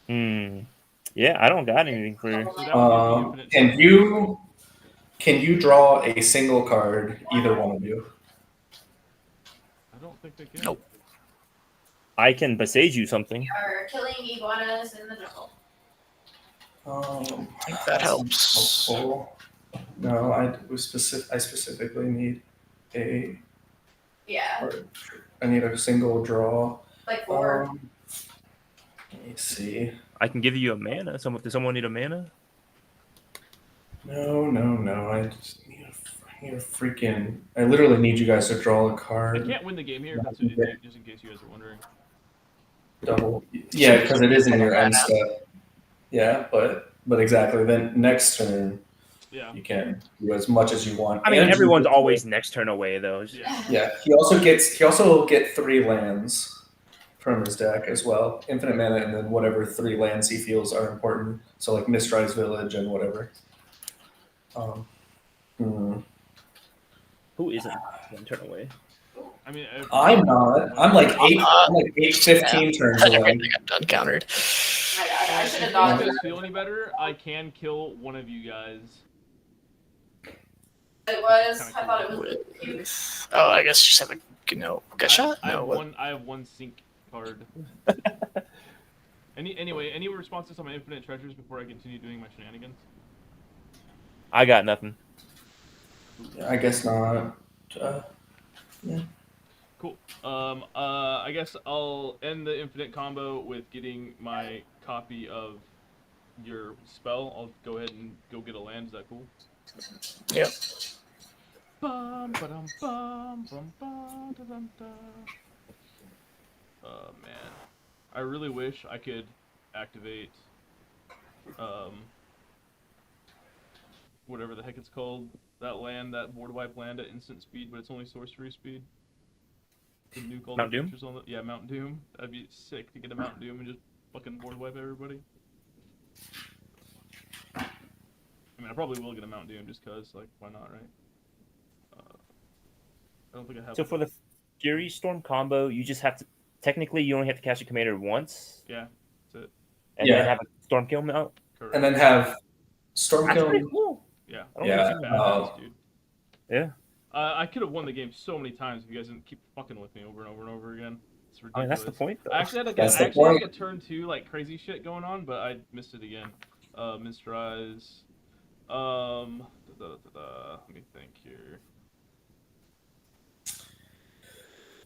Yeah, I don't got anything for. So that would give me infinite Can you draw a single card, either one of you? I don't think they can. Nope. I can besage you something. We are killing iguanas in the jungle. I think that helps. Helpful. No, I specifically need a. Yeah, I need a single draw. like 4. Let me see. I can give you a mana. Does someone need a mana? No. I just need a freaking. I literally need you guys to draw a I card. can't win the game here, just in case you guys are wondering. Double. Yeah, because it is in your end step. Yeah, but exactly. Then next turn, Yeah. you can do as much as you want. I mean, And everyone's you- always next turn away though. Yeah. Yeah, he also will get 3 lands from his deck as well. Infinite mana, and then whatever 3 lands he feels are important. So like Mistrise Village and whatever. Who isn't one turn away? I mean, I'm not. I'm like 8-15 turns away. Everything I've done countered. I should have If thought you of guys feel any better, I can kill one of you guys. it was. I thought it was. Oh, I guess you just have a Gut shot? I No. have What? one. I have one sync card. Any responses on my infinite treasures before I continue doing my shenanigans? I got nothing. I guess not. Cool. I guess I'll end the infinite combo with getting my copy of your spell. I'll go ahead and go get a land. Is that cool? Yep. Bum, ba-dum, bum, bum, ba-da-dum-da. Oh man, I really wish I could activate whatever the heck it's called, that board wipe land at instant speed, but it's only sorcery speed. To nuke all Mount the Doom? creatures on the Mount Doom. That'd be sick to get a Mount Doom and just fucking board wipe everybody. I mean, I probably will get a Mount Doom just cause, like, why not, right? I don't think I have. So for the Fury Storm combo, you just have to. Technically, you only have to cast your commander once. Yeah, that's it. And then have a Storm Kill mount. Correct. And then have Storm That's pretty Kill. cool. Yeah. I don't Yeah, It's badass, dude. Yeah. I could have won the game so many times if you guys didn't keep fucking with me over and over and over again. It's I ridiculous. mean, that's the point, though. I actually had That's the had point. like a turn 2, like crazy shit going on, but I missed it again. Misterize. Let me think here.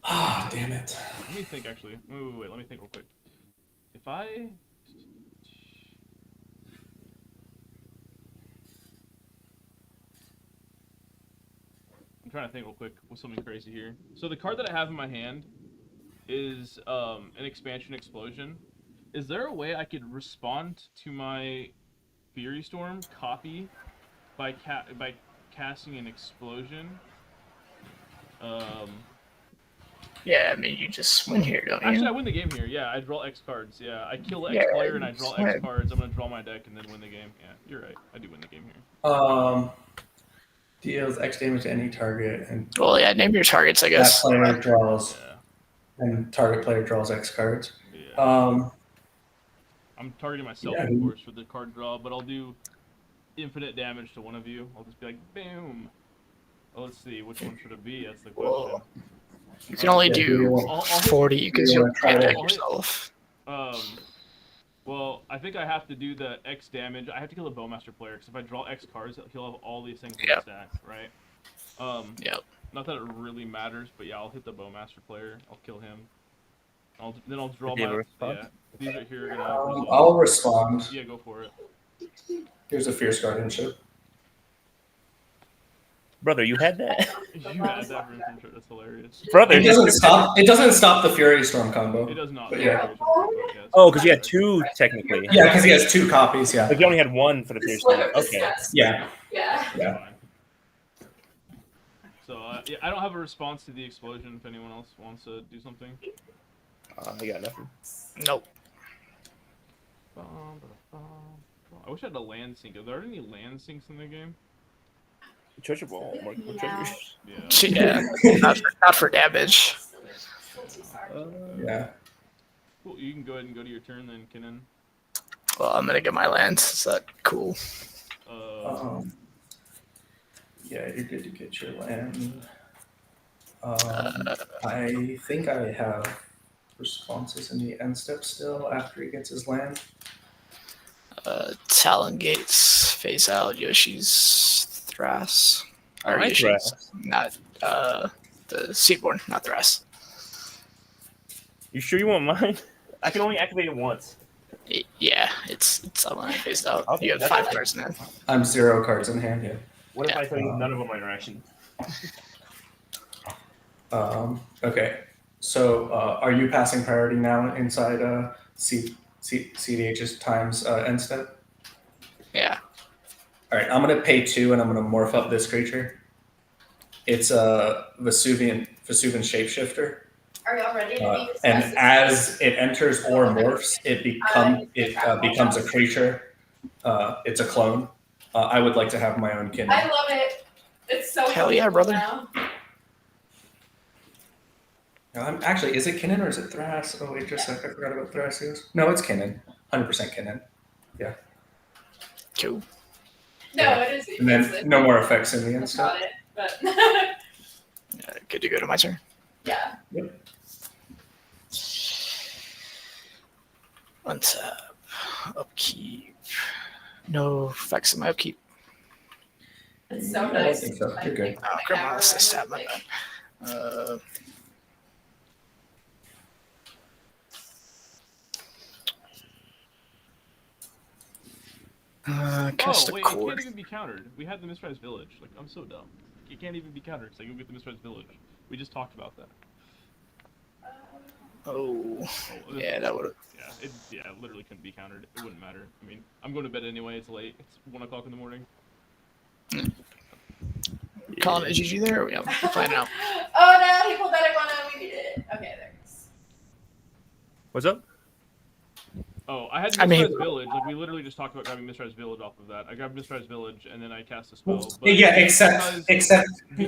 Ah, damn it. Let me think actually. Wait. Let me think real quick. If I. I'm trying to think real quick with something crazy here. So the card that I have in my hand is an expansion explosion. Is there a way I could respond to my Fury Storm copy by casting an explosion? Yeah, I mean, you just win here, don't you? Actually, I win the game here. Yeah, I draw X cards. Yeah, I kill X Yeah, player and I draw X right. cards. I'm gonna draw my deck and then win the game. Yeah, you're right. I do win the game here. Deals X damage to any target, and Well, yeah, name your targets, I that guess. player draws, Yeah. and target player draws X cards. Yeah. I'm targeting myself, yeah. of course, for the card draw, but I'll do infinite damage to one of you. I'll just be like, boom. Well, let's see, which one should it be? That's the question. Well, you can only Yeah, do I'll hit- 40 because you you'll wanna try hand to- deck yourself. Well, I think I have to do the X damage. I have to kill the Bowmaster player, because if I draw X cards, he'll have all these things in Yep. the stack, right? Yep. Not that it really matters, but yeah, I'll hit the Bowmaster player. I'll kill him. Then I'll draw Do you have my... a response? Yeah, these right here are gonna resolve. I'll respond. Yeah, go for it. Here's a Fierce Guardianship. Brother, you had that. You had that for infantry. That's hilarious. Brother, It doesn't stop the Fury Storm combo. It does not. But yeah. Oh, because you had two, technically. Yeah, because he has 2 copies. Yeah. But you only had one for the Fury Storm. Okay. Yeah. Yeah. Yeah. Fine. So yeah, I don't have a response to the explosion. If anyone else wants to do something. I got nothing. Nope. I wish I had a land sink. Are there any land sinks in the game? Treasure ball. More treasures. Yeah. Yeah, not for damage. Yeah. Cool. You can go ahead and go to your turn then, Kinnan. Well, I'm gonna get my land. Is that cool? Yeah, you're good to get your land. I think I have responses in the end step still after he gets his land. Talon Gates phase out Yoshi's Thras. I like Yoshi's, not the Seaborn, not Thras. You sure you want mine? I can only activate it once. Yeah, it's Talon phased out. Okay, You have that's 5 fine. cards in hand. I'm 0 cards in hand. Yeah. What if Yeah. I tell you none of them are interaction? Okay. So are you passing priority now inside CDH's times end step? Yeah. All right. I'm gonna pay 2, and I'm gonna morph up this creature. It's a Vesuvian shapeshifter. Are y'all ready to be And discussed? as it enters or morphs, it becomes a creature. It's a clone. I would like to have my own kin. I love it. It's so Hell yeah, comfortable brother. now. Actually, is it Kinnan or is it Thras? Oh wait, just a sec. I forgot about Thrasios. No, it's Kinnan. 100% Kinnan. Cool. No, it is. And then no more effects in the end That's step. about it. But Good to go to my turn. Yeah. Untap. Upkeep. No effects on my upkeep. It's so I don't nice. think so. You're good. Oh, Grandma stab my bad. Cast Oh a wait, it cord. can't even be countered. We had the Mistrized Village. Like I'm so dumb. It can't even be countered. So you get the Mistrized Village. We just talked about that. Oh, Oh, yeah, that would have. Yeah, it literally couldn't be countered. It wouldn't matter. I mean, I'm going to bed anyway. It's late. It's 1 o'clock in the morning. Calling it GG there? Or we playing out? Oh no, he pulled that iguana. We beat it. Okay, there it is. What's up? Oh, I had I mean- Mistrized Village. Like we literally just talked about grabbing Mistrized Village off of that. I grabbed Mistrized Village and then I cast a spell. But Yeah, because except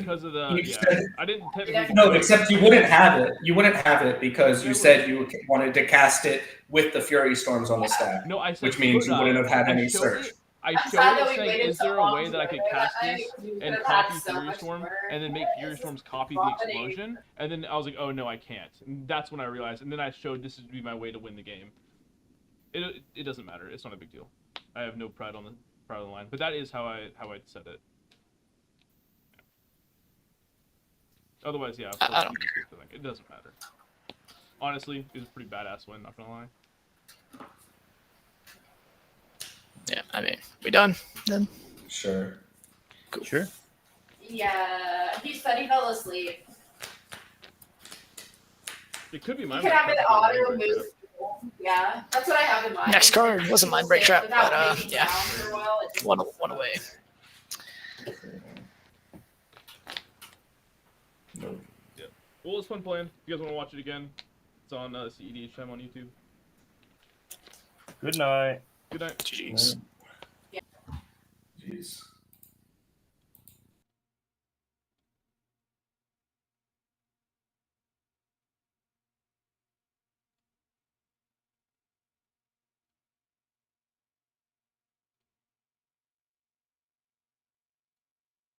of the you said- I didn't technically. no, except you wouldn't have it. You wouldn't have it because you said you wanted to cast it with the Fury Storms on the stack, No, I said which means could you wouldn't I? have had I any showed search. it. I I'm showed sad that it we saying, waited is so there a long way to that I go could there cast that this night. We and could've had copy so Fury much Storm more. and then make Fury Storms copy the vomiting. explosion? And then I was like, oh no, I can't. And that's when I realized. And then I showed this would be my way to win the game. It doesn't matter. It's not a big deal. I have no pride on the line. But that is how I said it. Otherwise, yeah, of course I don't you just get to think. It doesn't matter. Honestly, it was a pretty badass win. Not gonna lie. Yeah, I mean, we done then? Sure. Sure. Yeah, he said he fell asleep. It could be You my. could have an auto move. Yeah, that's what I have in mind. Next card wasn't Mind Break Trap, Without but, waiting yeah. around for a while, it just- One away. Well, it was fun playing. If you guys want to watch it again, it's on CEDHM on YouTube. Good night. Good night. GG's.